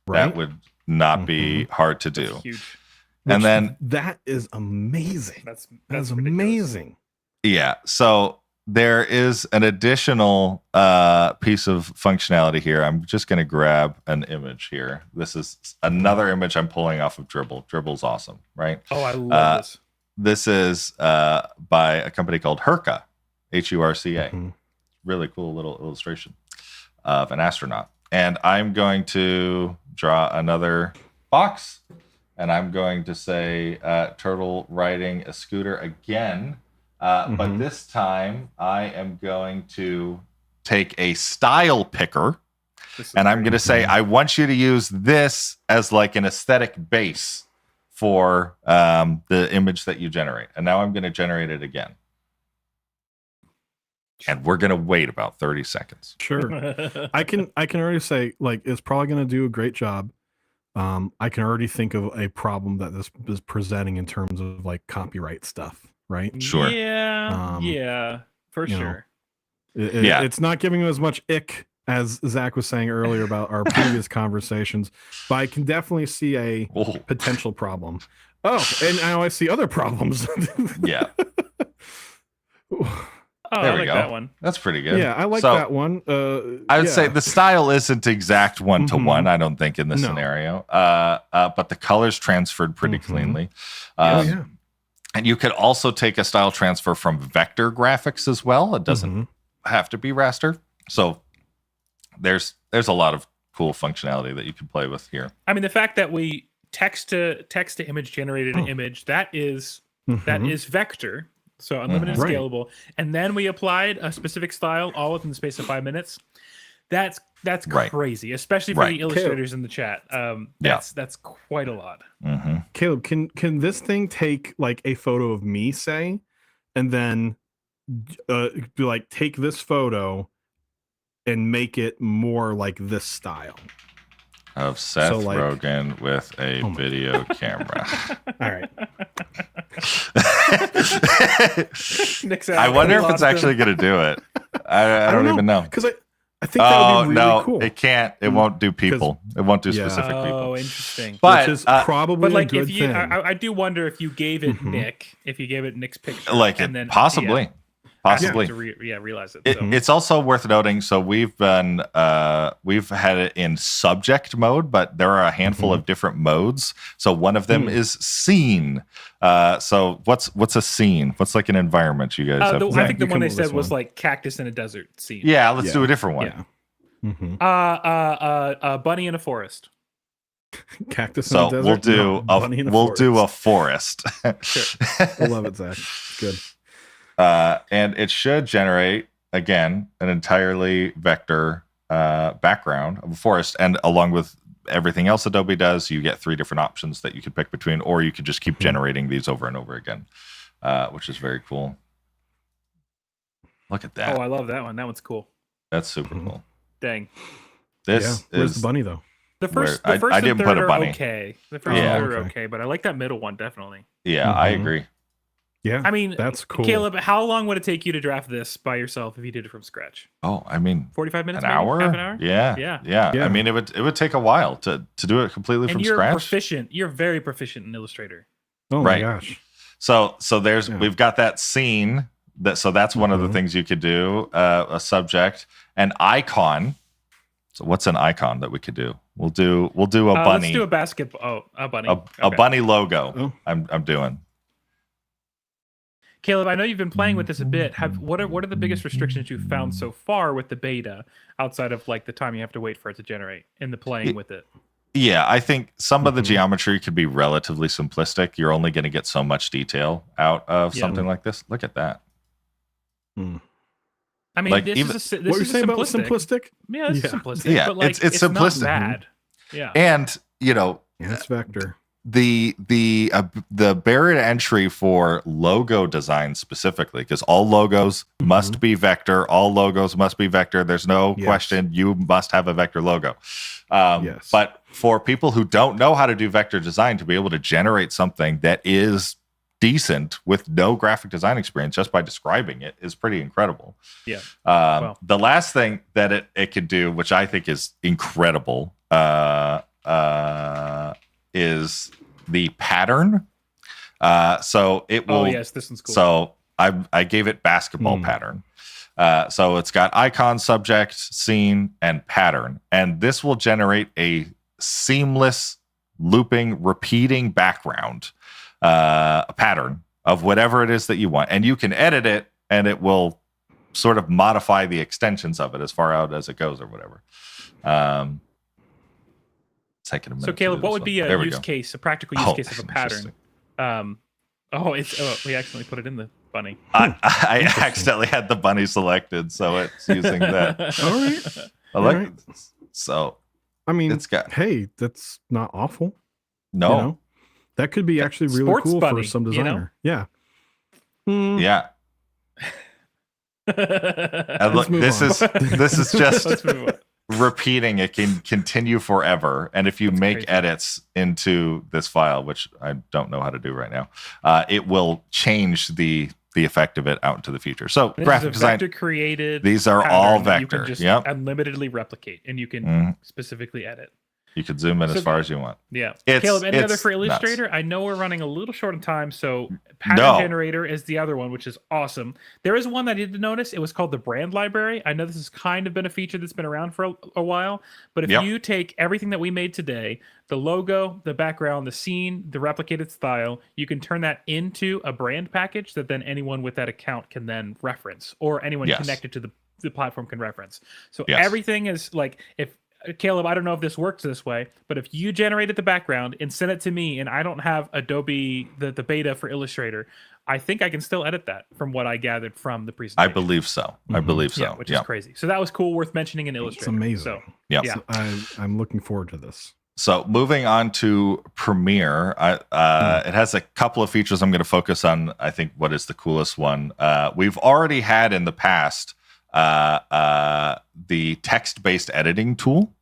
that would not be hard to do. That's huge. And then that is amazing. That's That's ridiculous. amazing. yeah, so there is an additional piece of functionality here. I'm just going to grab an image here. This is another image I'm pulling off of Dribble. Dribble's awesome, right? Oh, I love this. This is by a company called Hurca, Hurca. Mm-hmm. Really cool little illustration of an astronaut. And I'm going to draw another box, and I'm going to say turtle riding a scooter again. But this time I am going to take a style picker, and I'm going to say, I want you to use this as like an aesthetic base for the image that you generate. And now I'm going to generate it again. And we're going to wait about 30 seconds. Sure. I can already say, like, it's probably going to do a great job. I can already think of a problem that this is presenting in terms of like copyright stuff, right? Sure. Yeah, for sure. It's not giving them as much ick as Zach was saying earlier about our previous conversations, but I can definitely see a potential problem. Oh, and now I see other problems. Yeah. Oh, There I we like go. that one. That's pretty good. Yeah, I like that one. I would say the style isn't exact one-to-one, I don't think, in this scenario. But the colors transferred pretty cleanly. And you could also take a style transfer from vector graphics as well. It doesn't have to be raster. So there's a lot of cool functionality that you can play with here. I mean, the fact that we text to image generated an image, that is vector. So unlimited and scalable. And then we applied a specific style all within the space of 5 minutes. That's crazy, especially for the illustrators in the chat. That's quite a lot. Caleb, can this thing take like a photo of me, say, and then be like, take this photo and make it more like this style? Of Seth Rogen with a video camera. All right. I wonder if it's actually going to do it. I don't even know. Because I think that would be really cool. It can't. It won't do people. It won't do specific people. Oh, interesting. But, which is probably like a good if you, thing. I do wonder if you gave it Nick, if you gave it Nick's picture, like and it, then possibly. Possibly. To realize it. So. It's also worth noting. So we've had it in subject mode, but there are a handful of different modes. So one of them is scene. So what's a scene? What's like an environment you guys have? I think the one they said was like cactus in a desert scene. Yeah, let's do a different one. Yeah. Bunny in a forest. Cactus in a desert. We'll do a forest. Sure. I love it, Zach. Good. And it should generate, again, an entirely vector background of a forest. And along with everything else Adobe does, you get 3 different options that you could pick between, or you could just keep generating these over and over again, which is very cool. Look at that. Oh, I love that one. That one's cool. That's super cool. Dang. This Where's is the bunny, though? The first I and didn't third put a are bunny. okay. The first and third are okay, but I like that middle one, definitely. Yeah, I agree. Yeah, I mean, that's cool. Caleb, how long would it take you to draft this by yourself if you did it from scratch? Oh, I mean, 45 minutes, an maybe? hour? Half an hour? Yeah. I mean, it would take a while to do it completely And from you're scratch. proficient. You're very proficient in Illustrator. Oh my gosh. So we've got that scene that's one of the things you could do, a subject, an icon. So what's an icon that we could do? We'll do a bunny. Let's do a basketball. Oh, a bunny. A Okay. bunny logo. Oh. I'm doing. Caleb, I know you've been playing with this a bit. What are the biggest restrictions you've found so far with the beta, outside of like the time you have to wait for it to generate and the playing with it? Yeah, I think some of the geometry could be relatively simplistic. You're only going to get so much detail out of something like this. Look at that. I mean, Like, this even- is a, this What were you is saying about simplistic. simplistic? Yeah, it's Yeah. simplistic. Yeah, but like, it's not simplistic. bad. Yeah. And you know, Yeah, it's vector. the barrier to entry for logo design specifically, because all logos must be vector. All logos must be vector. There's no question you must have a vector logo. But for people who don't know how to do vector design, to be able to generate something that is decent with no graphic design experience just by describing it is pretty incredible. Yeah. The last thing that it could do, which I think is incredible, is the pattern. So it will. Oh yes, this one's cool. So I gave it basketball pattern. So it's got icon, subject, scene, and pattern, and this will generate a seamless, looping, repeating background, a pattern of whatever it is that you want, and you can edit it, and it will sort of modify the extensions of it as far out as it goes, or whatever. Taking a minute. So Caleb, what would be a use case, a practical use case of a interesting. pattern? We accidentally put it in the bunny. I accidentally had the bunny selected, so it's using that. All right. So I mean, it's got. Hey, that's not awful. No, you know? That could be actually really Sports cool bunny, for some you know? designer. Yeah. Yeah. And look, Let's move this is just Let's move on. repeating. It can continue forever, and if you make crazy. edits into this file, which I don't know how to do right now, it will change the effect of it out into the future. So This graphic is a design. vector created. These are pattern all that you vector. can just Yep. unlimitedly replicate, and you can specifically edit. You could zoom in So- as far as you want. Yeah. It's- Caleb, any other it's for nuts. Illustrator? I know we're running a little short on time, so Pattern No. Generator is the other one, which is awesome. There is one that I did notice. It was called the Brand Library. I know this has kind of been a feature that's been around for a while, but if Yep. you take everything that we made today, the logo, the background, the scene, the replicated style, you can turn that into a brand package that then anyone with that account can then reference, or anyone Yes. connected to the platform can reference. So Yes. everything is like, if Caleb, I don't know if this works this way, but if you generated the background and sent it to me and I don't have Adobe, the beta for Illustrator, I think I can still edit that from what I gathered from the I presentation. believe so. I believe so. Yeah, which is crazy. So that was cool, worth mentioning in Illustrator. It's amazing. So, Yeah. yeah. So I'm looking forward to this. So moving on to Premiere, it has a couple of features I'm going to focus on. I think what is the coolest one. We've already had in the past the text-based editing tool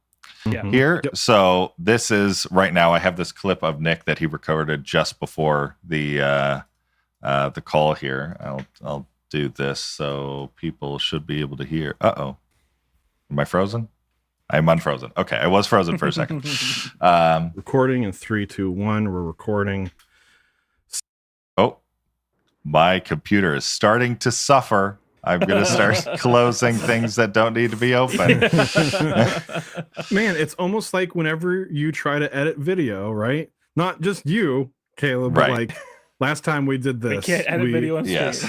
Yeah. here. Yep. So this is right now. I have this clip of Nick that he recorded just before the call here. I'll do this so people should be able to hear. Am I frozen? I'm unfrozen. Okay, I was frozen for a second. Recording in 3, 2, 1. We're recording. Oh, my computer is starting to suffer. I'm going to start closing things that don't need to be open. Man, it's almost like whenever you try to edit video, right? Not just you, Caleb, but Right. like last time we did this. We can't edit video on screen. Yes.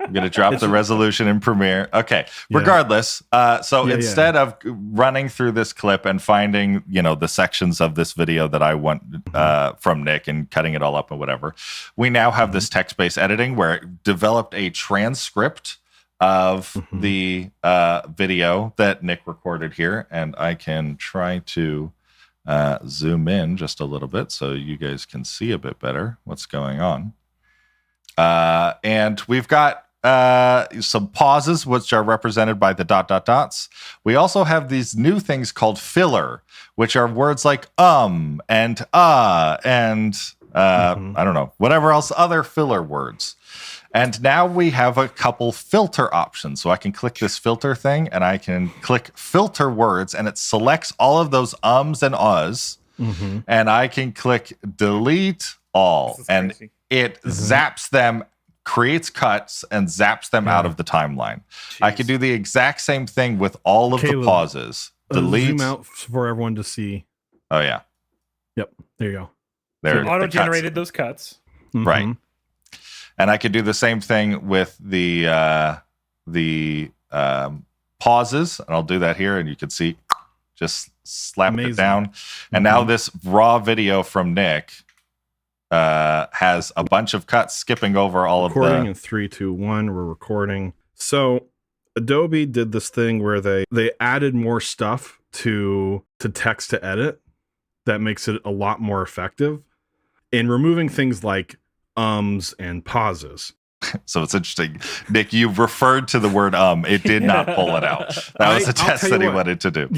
I'm going to drop the resolution in Premiere. Okay. Regardless, so Yeah, instead of running through this clip and finding, the sections of this video that I want from Nick and cutting it all up and whatever, we now have this text-based editing where it developed a transcript of the video that Nick recorded here. And I can try to zoom in just a little bit so you guys can see a bit better what's going on. And we've got some pauses, which are represented by the ... We also have these new things called filler, which are words like and and I don't know, whatever else, other filler words. And now we have a couple filter options. So I can click this filter thing and I can click filter words and it selects all of those ums and uhs. And I can click delete all. This is And crazy. it zaps them, creates cuts, and zaps them out of the timeline. I can do the exact same thing with all of the Caleb. pauses. delete. Zoom out for everyone to see. Oh yeah, Yep, there you go. there. So auto-generated those cuts. Mhm. Right. And I could do the same thing with the pauses, and I'll do that here, and you can see, just slap it down. And now this raw video from Nick has a bunch of cuts skipping over all of the. Recording in 3, 2, 1. We're recording. So Adobe did this thing where they added more stuff to text to edit that makes it a lot more effective in removing things like ums and pauses. So it's interesting, Nick. You referred to the word It did not pull it out. That was a test that he wanted to do.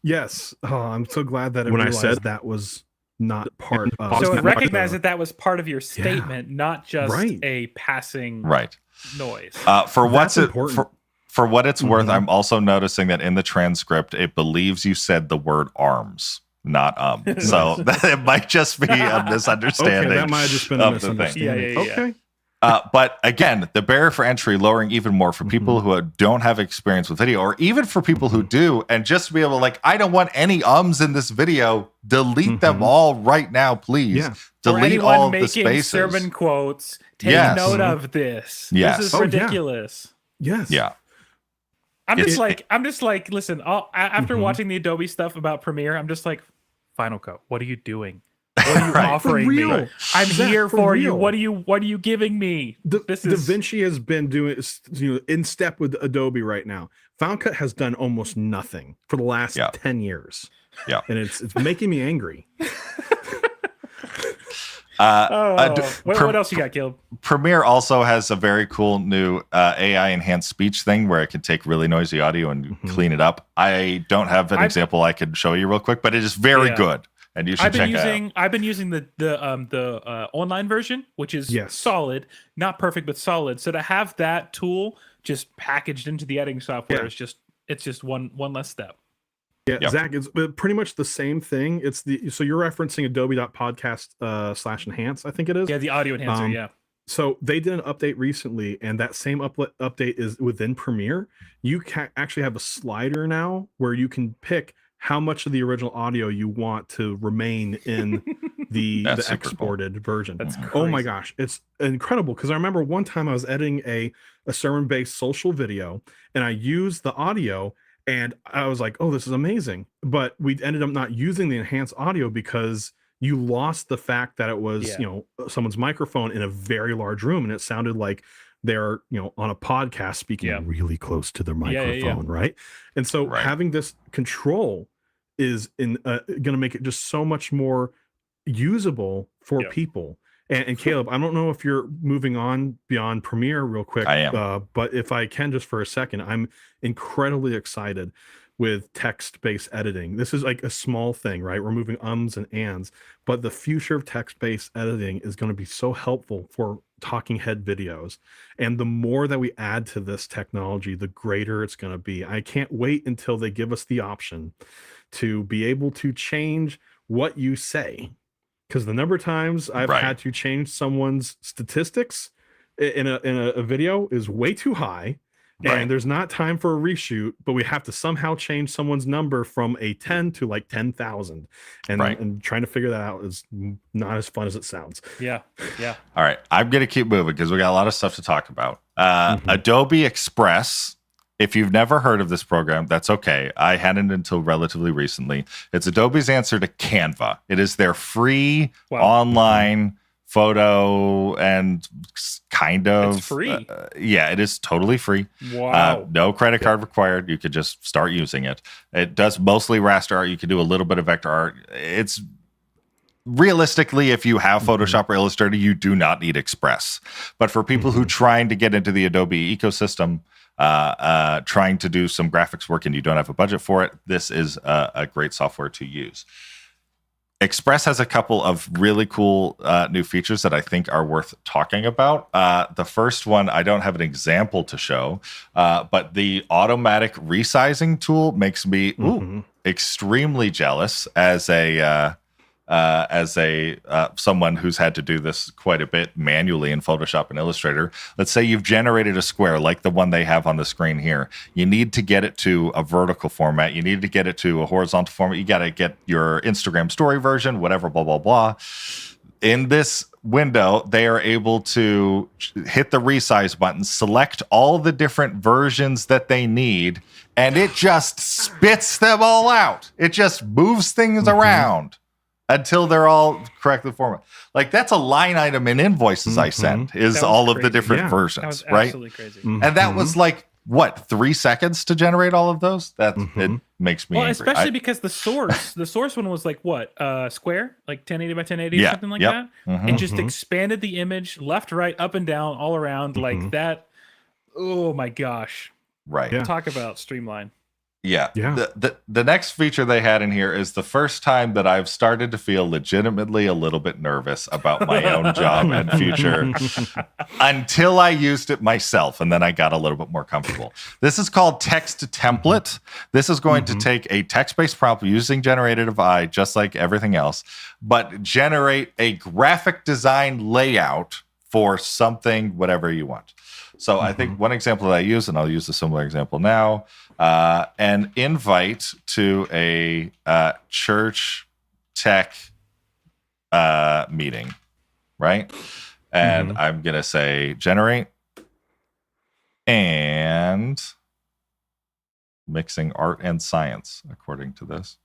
Yes. Oh, I'm so glad that when I said that was not part of. So it recognized that was part of your statement, not just a passing noise. For what it's worth, I'm also noticing that in the transcript, it believes you said the word arms, not So it might just be a misunderstanding. Okay, that might have just been a misunderstanding. Yeah. Okay. But again, the barrier for entry lowering even more for people who don't have experience with video, or even for people who do, and just to be able to I don't want any ums in this video. Delete them all right now, please. Yeah. Delete all of the spaces. Sermon quotes. Take note of this. Yes. This is ridiculous. Yes. Yeah. I'm just like, listen. After watching the Adobe stuff about Premiere, I'm just like, Final Cut. What are you doing? What are you offering me? I'm here for you. What are you giving me? DaVinci has been doing in step with Adobe right now. Final Cut has done almost nothing for the last 10 years. Yeah. And it's making me angry. What else you got, Caleb? Premiere also has a very cool new AI enhanced speech thing where it can take really noisy audio and clean it up. I don't have an example I could show you real quick, but it is very good. And you should check it out. I've been using the online version, which is solid, not perfect, but solid. So to have that tool just packaged into the editing software is just one less step. Yeah, Zach, it's pretty much the same thing. So you're referencing Adobe.podcast /enhance, I think it is. Yeah, the audio enhancer. So they did an update recently, and that same update is within Premiere. You can actually have a slider now where you can pick how much of the original audio you want to remain in the exported version. That's crazy. Oh my gosh, it's incredible, because I remember one time I was editing a sermon-based social video, and I used the audio, and I was like, oh, this is amazing. But we ended up not using the enhanced audio because you lost the fact that it was someone's microphone in a very large room, and it sounded like they're on a podcast speaking really close to their microphone, right? And so having this control is going to make it just so much more usable for people. And Caleb, I don't know if you're moving on beyond Premiere real quick. I am. But if I can just for a second, I'm incredibly excited with text-based editing. This is like a small thing, right? We're moving ums and ands, but the future of text-based editing is going to be so helpful for talking head videos. And the more that we add to this technology, the greater it's going to be. I can't wait until they give us the option to be able to change what you say. Because the number of times I've had to change someone's statistics in a video is way too high. And there's not time for a reshoot, but we have to somehow change someone's number from a 10 to like 10,000. And trying to figure that out is not as fun as it sounds. Yeah. All right. I'm going to keep moving because we got a lot of stuff to talk about. Adobe Express. If you've never heard of this program, that's okay. I hadn't until relatively recently. It's Adobe's answer to Canva. It is their free online photo and kind of it's free. It is totally free. Wow. No credit card required. You could just start using it. It does mostly raster art. You can do a little bit of vector art. It's realistically, if you have Photoshop or Illustrator, you do not need Express. But for people who trying to get into the Adobe ecosystem, trying to do some graphics work and you don't have a budget for it, this is a great software to use. Express has a couple of really cool new features that I think are worth talking about. The first one, I don't have an example to show, but the automatic resizing tool makes me extremely jealous as a as a someone who's had to do this quite a bit manually in Photoshop and Illustrator. Let's say you've generated a square like the one they have on the screen here. You need to get it to a vertical format. You need to get it to a horizontal format. You got to get your Instagram story version, whatever, blah, blah, blah. In this window, they are able to hit the resize button, select all the different versions that they need, and it just spits them all out. It just moves things around until they're all correctly formatted. Like, that's a line item in invoices I send, is all of the different versions, That was right? absolutely crazy. And that was like, what, 3 seconds to generate all of those? That it makes me angry. Especially because the source one was like what, square, like 1080 by 1080 or something like that. It just expanded the image left, right, up and down, all around like that. Oh my gosh! Right. Talk about streamline. Yeah. The next feature they had in here is the first time that I've started to feel legitimately a little bit nervous about my own job and future until I used it myself, and then I got a little bit more comfortable. This is called text to template. This is going to take a text-based prompt using generative AI, just like everything else, but generate a graphic design layout for something, whatever you want. So I think one example that I use, and I'll use a similar example now, an invite to a church tech meeting, right? And I'm going to say generate and mixing art and science, according to this.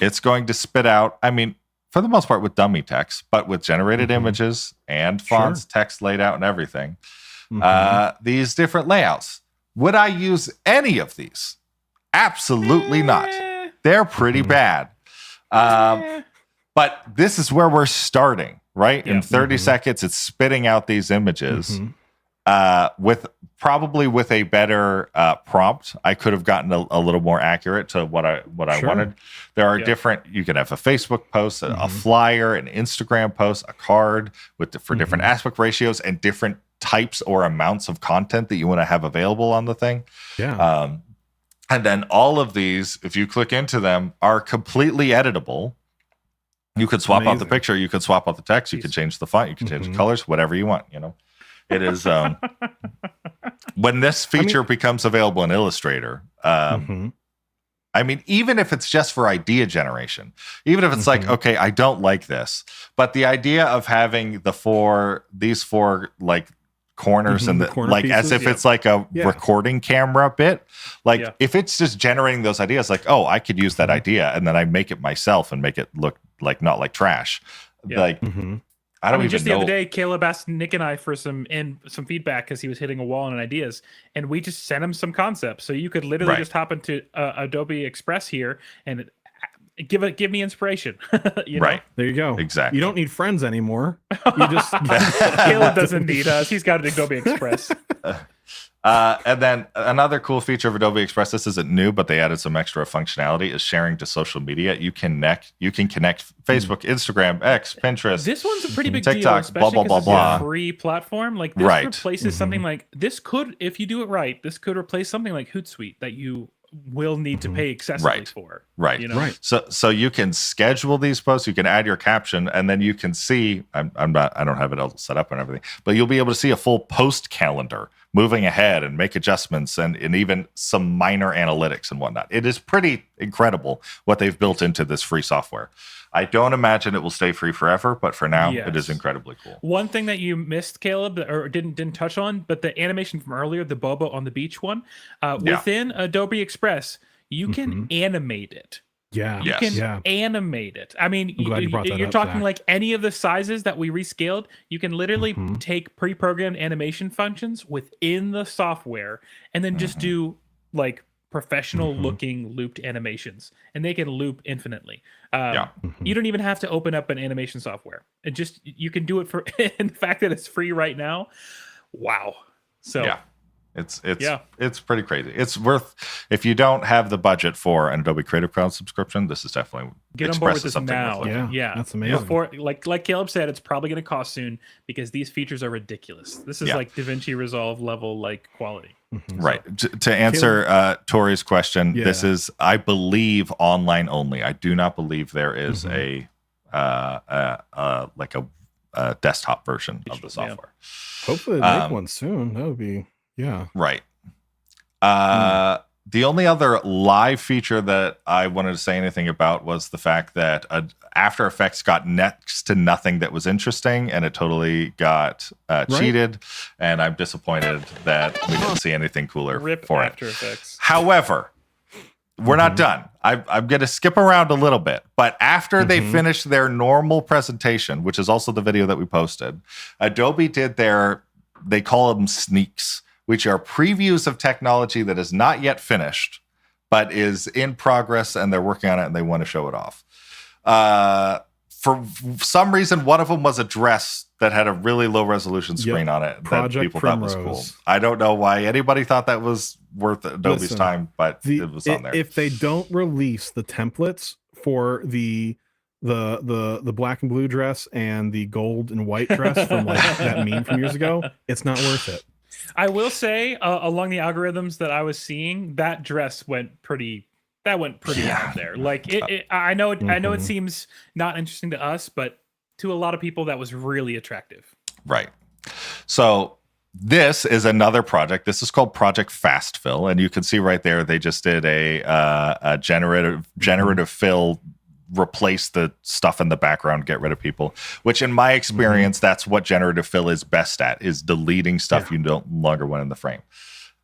It's going to spit out, I mean, for the most part with dummy text, but with generated images and fonts, text laid out and everything, these different layouts. Would I use any of these? Absolutely not. They're pretty bad. But this is where we're starting, right? In 30 seconds, it's spitting out these images. With a better prompt, I could have gotten a little more accurate to what I wanted. There are different. You can have a Facebook post, a flyer, an Instagram post, a card for different aspect ratios and different types or amounts of content that you want to have available on the thing. And then all of these, if you click into them, are completely editable. You could swap out the picture, you could swap out the text, you could change the font, you can change the colors, whatever you want. It is when this feature becomes available in Illustrator. I mean, even if it's just for idea generation, even if it's like, okay, I don't like this, but the idea of having these four like corners and like pieces, as if it's like a recording camera bit, like if it's just generating those ideas, like, oh, I could use that idea and then I make it myself and make it look like not like trash. Like I don't even just the know. other day, Caleb asked Nick and I for some feedback because he was hitting a wall on ideas, and we just sent him some concepts. So you could literally just hop into Adobe Express here and give me inspiration. Right there you go. Exactly. You don't need friends anymore. You just Caleb doesn't need us. He's got an Adobe Express. And then another cool feature of Adobe Express, this isn't new, but they added some extra functionality, is sharing to social media. You can connect Facebook, Instagram, X, Pinterest. This one's a pretty big TikTok, deal, especially blah, blah, because blah, it's a free platform. Like this replaces something like this could, if you do it right, this could replace something like Hootsuite that you will need to pay excessively for. Right. You know? So you can schedule these posts, you can add your caption, and then you can see, I don't have it all set up and everything, but you'll be able to see a full post calendar moving ahead and make adjustments and even some minor analytics and whatnot. It is pretty incredible what they've built into this free software. I don't imagine it will stay free forever, but for now, it is incredibly cool. One thing that you missed, Caleb, or didn't touch on, but the animation from earlier, the Bobo on the beach one, within Adobe Express, you can animate it. You can animate it. I mean, you're talking like any of the sizes that we rescaled. You can literally take pre-programmed animation functions within the software and then just do like professional looking looped animations, and they can loop infinitely. You don't even have to open up an animation software. You can do it for, and the fact that it's free right now. Wow. So it's pretty crazy. It's worth, if you don't have the budget for an Adobe Creative Cloud subscription, this is definitely get on board with this now. That's amazing. Before, like Caleb said, it's probably going to cost soon because these features are ridiculous. This is like DaVinci Resolve level like quality. Right. To answer Tori's question, this is, I believe, online only. I do not believe there is a desktop version of the software. Hopefully they make one soon. That would be, right. The only other live feature that I wanted to say anything about was the fact that After Effects got next to nothing that was interesting, and it totally got cheated. And I'm disappointed that we didn't see anything cooler for After it. Effects. However, we're not done. I'm going to skip around a little bit. But after they finished their normal presentation, which is also the video that we posted, Adobe did they call them sneaks, which are previews of technology that is not yet finished, but is in progress, and they're working on it, and they want to show it off. For some reason, one of them was a dress that had a really low resolution screen on it that people thought was cool. I don't know why anybody thought that was worth Adobe's time, but it was on there. If they don't release the templates for the black and blue dress and the gold and white dress from that meme from years ago, it's not worth it. I will say, along the algorithms that I was seeing, that dress went pretty out there. Like I know it seems not interesting to us, but to a lot of people that was really attractive. Right. So this is another project. This is called Project Fast Fill, and you can see right there they just did a generative fill, replace the stuff in the background, get rid of people, which in my experience, that's what generative fill is best at, is deleting stuff you don't longer want in the frame.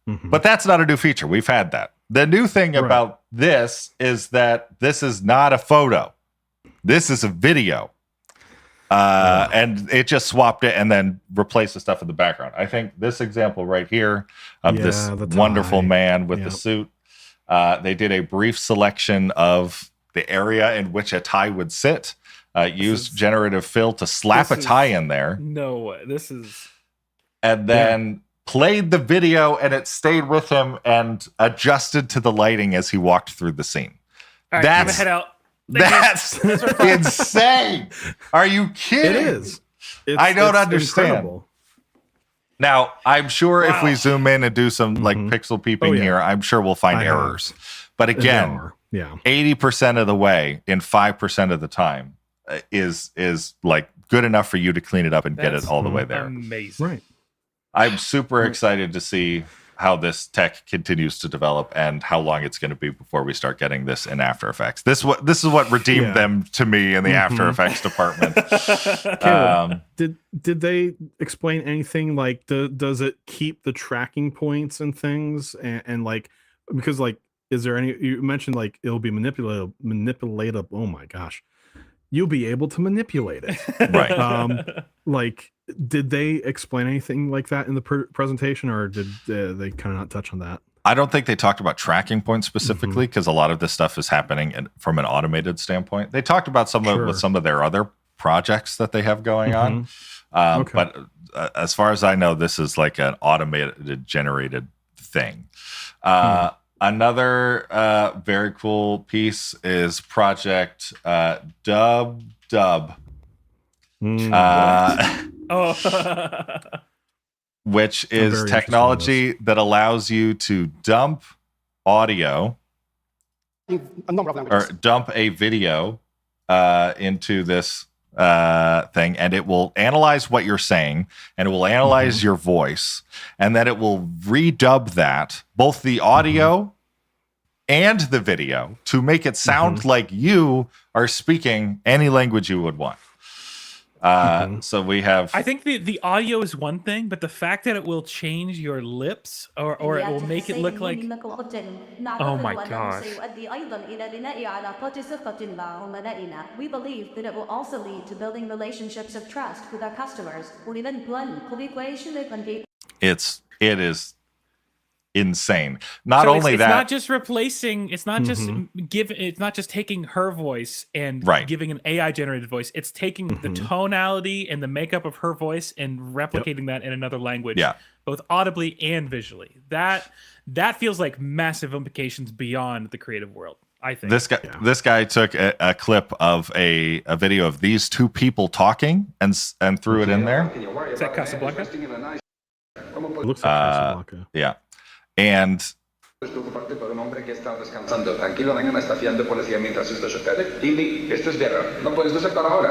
But that's not a new feature. We've had that. The new thing about this is that this is not a photo. This is a video. And it just swapped it and then replaced the stuff in the background. I think this example right here of this wonderful man with the suit, they did a brief selection of the area in which a tie would sit, used generative fill to slap a tie in there. No way. This is... And then played the video, and it stayed with him and adjusted to the lighting as he walked through the scene. All right, that's head out. That's insane. Are you kidding? It is. I don't understand. Incredible. Now, I'm sure if we zoom in and do some like pixel peeping here, I'm sure we'll find errors. But again, 80% of the way in 5% of the time is like good enough for you to clean it up and get it all the way there. Amazing. Right. I'm super excited to see how this tech continues to develop and how long it's going to be before we start getting this in After Effects. This is what redeemed them to me in the After Effects department. Did they explain anything like does it keep the tracking points and things and like, because like, is there any, you mentioned like it'll be manipulatable. Oh my gosh. You'll be able to manipulate it. Right. Like, did they explain anything like that in the presentation, or did they kind of not touch on that? I don't think they talked about tracking points specifically, because a lot of this stuff is happening from an automated standpoint. They talked about some of their other projects that they have going on. But as far as I know, this is like an automated generated thing. Another very cool piece is Project Dub. Which is technology that allows you to dump audio or dump a video into this thing, and it will analyze what you're saying, and it will analyze your voice, and then it will redub that, both the audio and the video, to make it sound like you are speaking any language you would want. So we have, I think the audio is one thing, but the fact that it will change your lips or it will make it look like, oh my gosh. We believe that it will also lead to building relationships of trust with our customers. It is insane. Not only it's that, not just replacing, it's not just it's not just taking her voice and giving an AI generated voice. It's taking the tonality and the makeup of her voice and replicating that in another language, both audibly and visually. That feels like massive implications beyond the creative world. I think this guy took a clip of a video of these two people talking and threw it in there. Is that Casablanca? It looks like Casablanca. Yeah. And Preoccuparte per un hombre que está descansando tranquilo, vengan está fiando policía mientras esto sucede. Indy, esto es guerra. No puedes desertar ahora.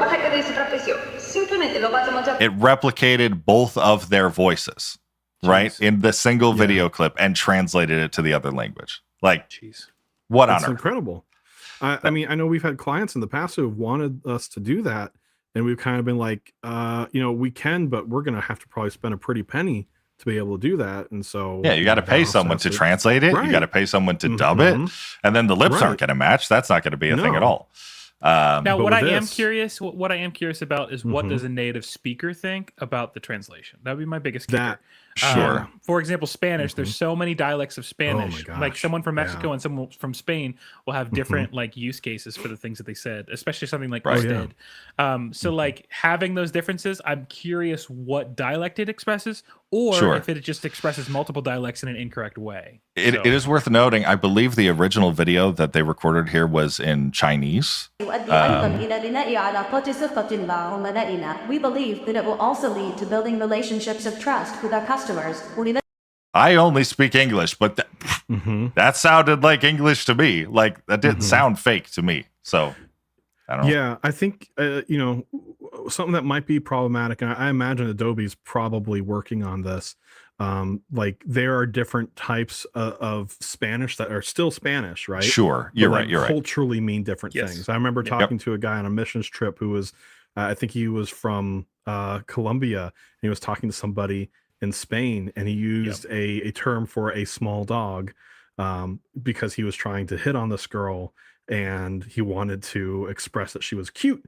it replicated both of their voices, right? In the single video clip and translated it to the other language. Like, what on That's earth? incredible. I mean, I know we've had clients in the past who have wanted us to do that, and we've kind of been like, we can, but we're going to have to probably spend a pretty penny to be able to do that. And so, Yeah, you got to pay someone to translate it. Right. You got to pay someone to dub it, and then the lips aren't going to match. That's not going to be a thing at all. Now, what I with am this- curious, what I am curious about is what does a native speaker think about the translation? That would be my biggest kicker. Sure. For example, Spanish. There's so many dialects of Spanish. gosh. Like someone from Mexico and someone from Spain will have different like use cases for the things that they said, especially something like usted. So like having those differences, I'm curious what dialect it expresses, or if it just expresses multiple dialects in an incorrect way. It is worth noting, I believe the original video that they recorded here was in Chinese. يؤدي أيضا إلى بناء علاقات ثقة مع عملائنا. We believe that it will also lead to building relationships of trust with our customers. I only speak English, but that sounded like English to me. Like, that didn't sound fake to me. So, I don't know. Yeah, I think, something that might be problematic, and I imagine Adobe's probably working on this. Like, there are different types of Spanish that are still Spanish, right? Sure. You're But, right. like, You're right. culturally mean different things. I remember talking to a guy on a missions trip who was, I think he was from Colombia, and he was talking to somebody in Spain, and he used a term for a small dog because he was trying to hit on this girl and he wanted to express that she was cute,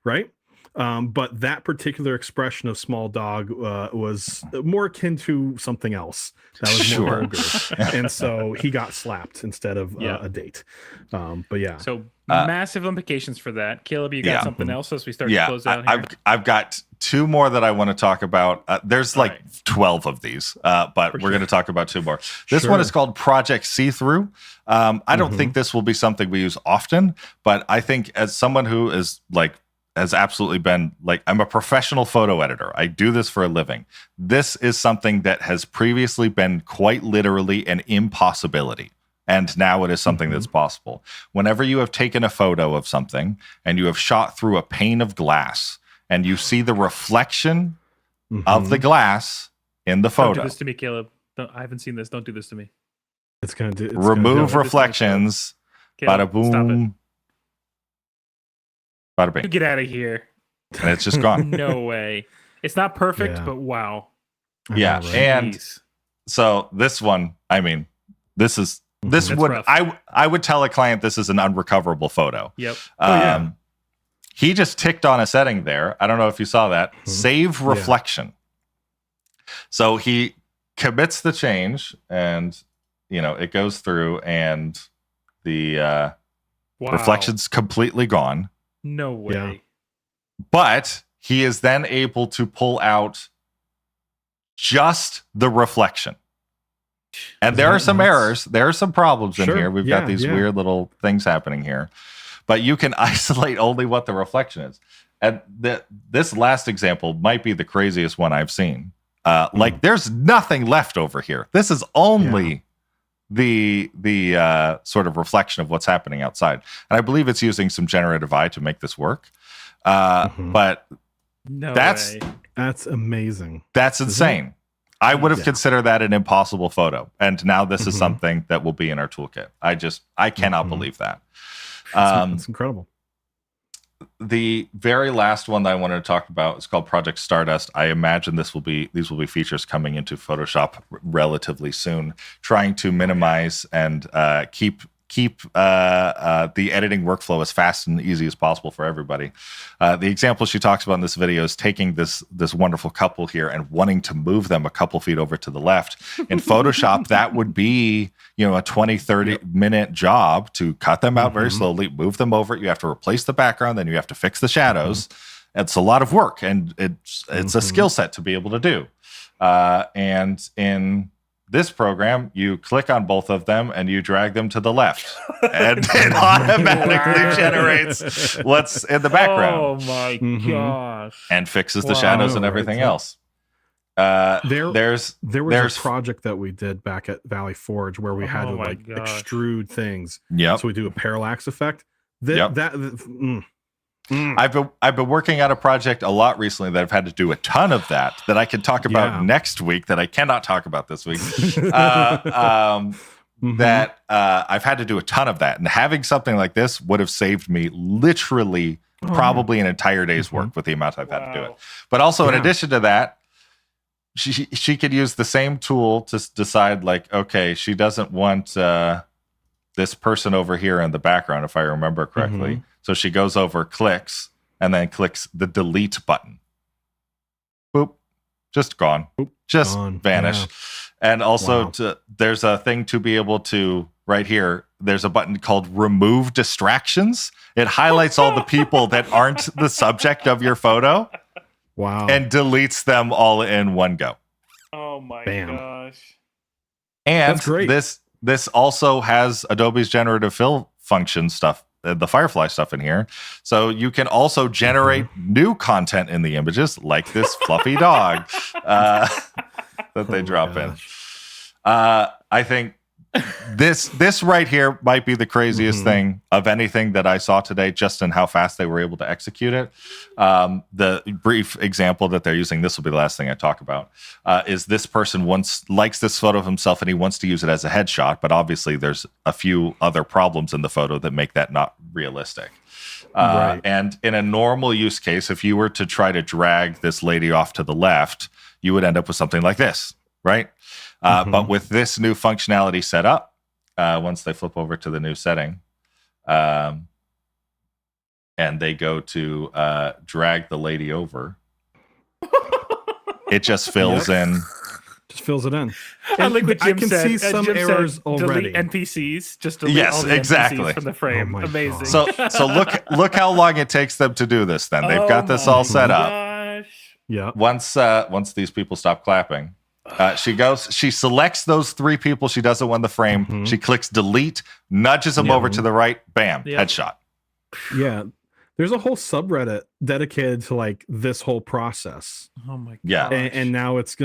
right? But that particular expression of small dog was more akin to something else that was more vulgar, and so he got slapped instead of a date. But yeah, so massive implications for that. Caleb, you got something else as we start to close out here? I've got two more that I want to talk about. There's like 12 of these, but we're going to talk about two more. This one is called Project See-Through. I don't think this will be something we use often, but I think as someone who is like has absolutely been like, I'm a professional photo editor. I do this for a living. This is something that has previously been quite literally an impossibility. And now it is something that's possible. Whenever you have taken a photo of something and you have shot through a pane of glass and you see the reflection of the glass in the photo. Don't do this to me, Caleb. I haven't seen this. Don't do this to me. It's going to do. Remove reflections. Bada boom. Bada bing. Get out of here. And it's just gone. No way. It's not perfect, but wow. Yeah. And so this one, I mean, this would rough. I would tell a client this is an unrecoverable photo. Yep. He just ticked on a setting there. I don't know if you saw that. Save reflection. So he commits the change and it goes through and the reflection's completely gone. No way. Yeah. But he is then able to pull out just the reflection. And there are some errors. There are some problems in here. We've got these weird little things happening here. But you can isolate only what the reflection is. And this last example might be the craziest one I've seen. Like, there's nothing left over here. This is only the sort of reflection of what's happening outside. And I believe it's using some generative AI to make this work. But that's amazing. That's insane. I would have considered that an impossible photo. And now this is something that will be in our toolkit. I cannot believe that. It's incredible. The very last one that I wanted to talk about is called Project Stardust. I imagine these will be features coming into Photoshop relatively soon, trying to minimize and keep the editing workflow as fast and easy as possible for everybody. The example she talks about in this video is taking this wonderful couple here and wanting to move them a couple feet over to the left. In Photoshop, that would be a 20, 30 minute job to cut them out very slowly, move them over. You have to replace the background, then you have to fix the shadows. It's a lot of work, and it's a skill set to be able to do. And in this program, you click on both of them and you drag them to the left, and it automatically generates what's in the background. Oh my gosh! And fixes the shadows and everything else. There was a project that we did back at Valley Forge where we had to extrude things. Yeah. So we do a parallax effect. I've been working on a project a lot recently that I've had to do a ton of that I can talk about next week that I cannot talk about this week. That I've had to do a ton of that, and having something like this would have saved me literally probably an entire day's work with the amount I've had to do it. But also in addition to that, she could use the same tool to decide like, okay, she doesn't want this person over here in the background, if I remember correctly. So she goes over, clicks, and then clicks the delete button. Boop. Just gone. Boop. Just vanish. Yeah. And also there's a thing to be able to, right here, there's a button called remove distractions. It highlights all the people that aren't the subject of your photo. Wow. And deletes them all in one go. Oh my gosh. And that's great. This also has Adobe's generative fill function stuff, the Firefly stuff in here. So you can also generate new content in the images, like this fluffy dog that they drop in. I think this right here might be the craziest thing of anything that I saw today, just in how fast they were able to execute it. The brief example that they're using, this will be the last thing I talk about, is this person likes this photo of himself and he wants to use it as a headshot, but obviously there's a few other problems in the photo that make that not realistic. And in a normal use case, if you were to try to drag this lady off to the left, you would end up with something like this, right? But with this new functionality set up, once they flip over to the new setting, and they go to drag the lady over, it just fills in. Just fills it in. And like what Jim I can said, see some Jim errors said, already. Delete NPCs. Just delete all the NPCs from the frame. Amazing. So look how long it takes them to do this. Then they've got this all set up. Yeah. Once these people stop clapping. She selects those three people she doesn't want the frame. She clicks delete, nudges them over to the right, bam, headshot. Yeah. There's a whole subreddit dedicated to like this whole process. Oh my god. Yeah. And now it's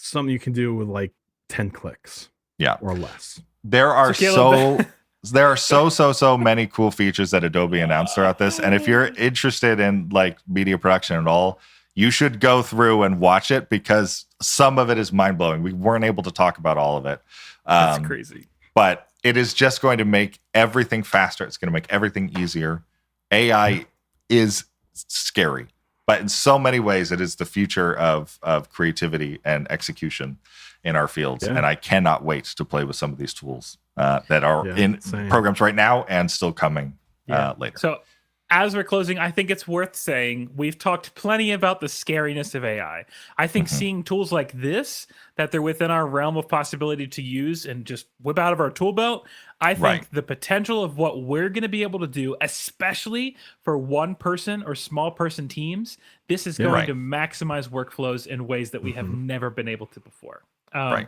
something you can do with like 10 clicks. Yeah. Or less. There are so many cool features that Adobe announced throughout this. And if you're interested in like media production at all, you should go through and watch it because some of it is mind-blowing. We weren't able to talk about all of it. That's crazy. But it is just going to make everything faster. It's going to make everything easier. AI is scary, but in so many ways, it is the future of creativity and execution in our fields. And I cannot wait to play with some of these tools that are in programs right now and still coming later. So as we're closing, I think it's worth saying we've talked plenty about the scariness of AI. I think seeing tools like this, that they're within our realm of possibility to use and just whip out of our tool belt, I think the potential of what we're going to be able to do, especially for one person or small person teams, this is going to maximize workflows in ways that we have never been able to before. I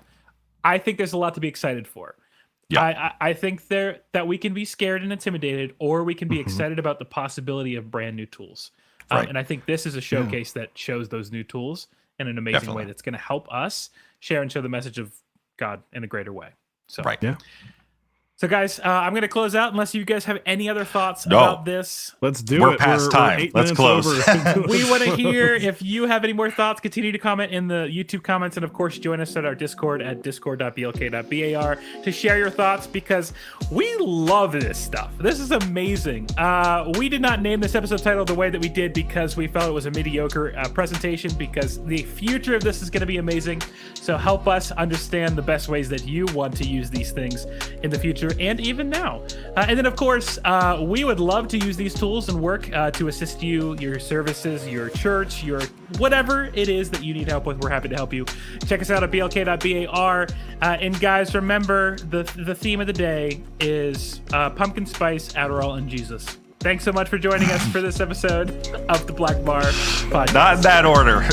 think there's a lot to be excited for. Yeah. I think that we can be scared and intimidated, or we can be excited about the possibility of brand new tools. And I think this is a showcase that shows those new tools in an amazing way that's going to help us share and show the message of God in a greater way. So, So, guys, I'm going to close out unless you guys have any other thoughts about this. Let's do it. We're past time. Let's close. We want to hear if you have any more thoughts. Continue to comment in the YouTube comments. And, of course, join us at our Discord at discord.blk.bar to share your thoughts because we love this stuff. This is amazing. We did not name this episode title the way that we did because we felt it was a mediocre presentation because the future of this is going to be amazing. So help us understand the best ways that you want to use these things in the future and even now. And then, of course, we would love to use these tools and work to assist you, your services, your church, your whatever it is that you need help with. We're happy to help you. Check us out at blk.bar. And guys, remember, the theme of the day is pumpkin spice, Adderall, and Jesus. Thanks so much for joining us for this episode of the Blackbar Podcast. Not in that order.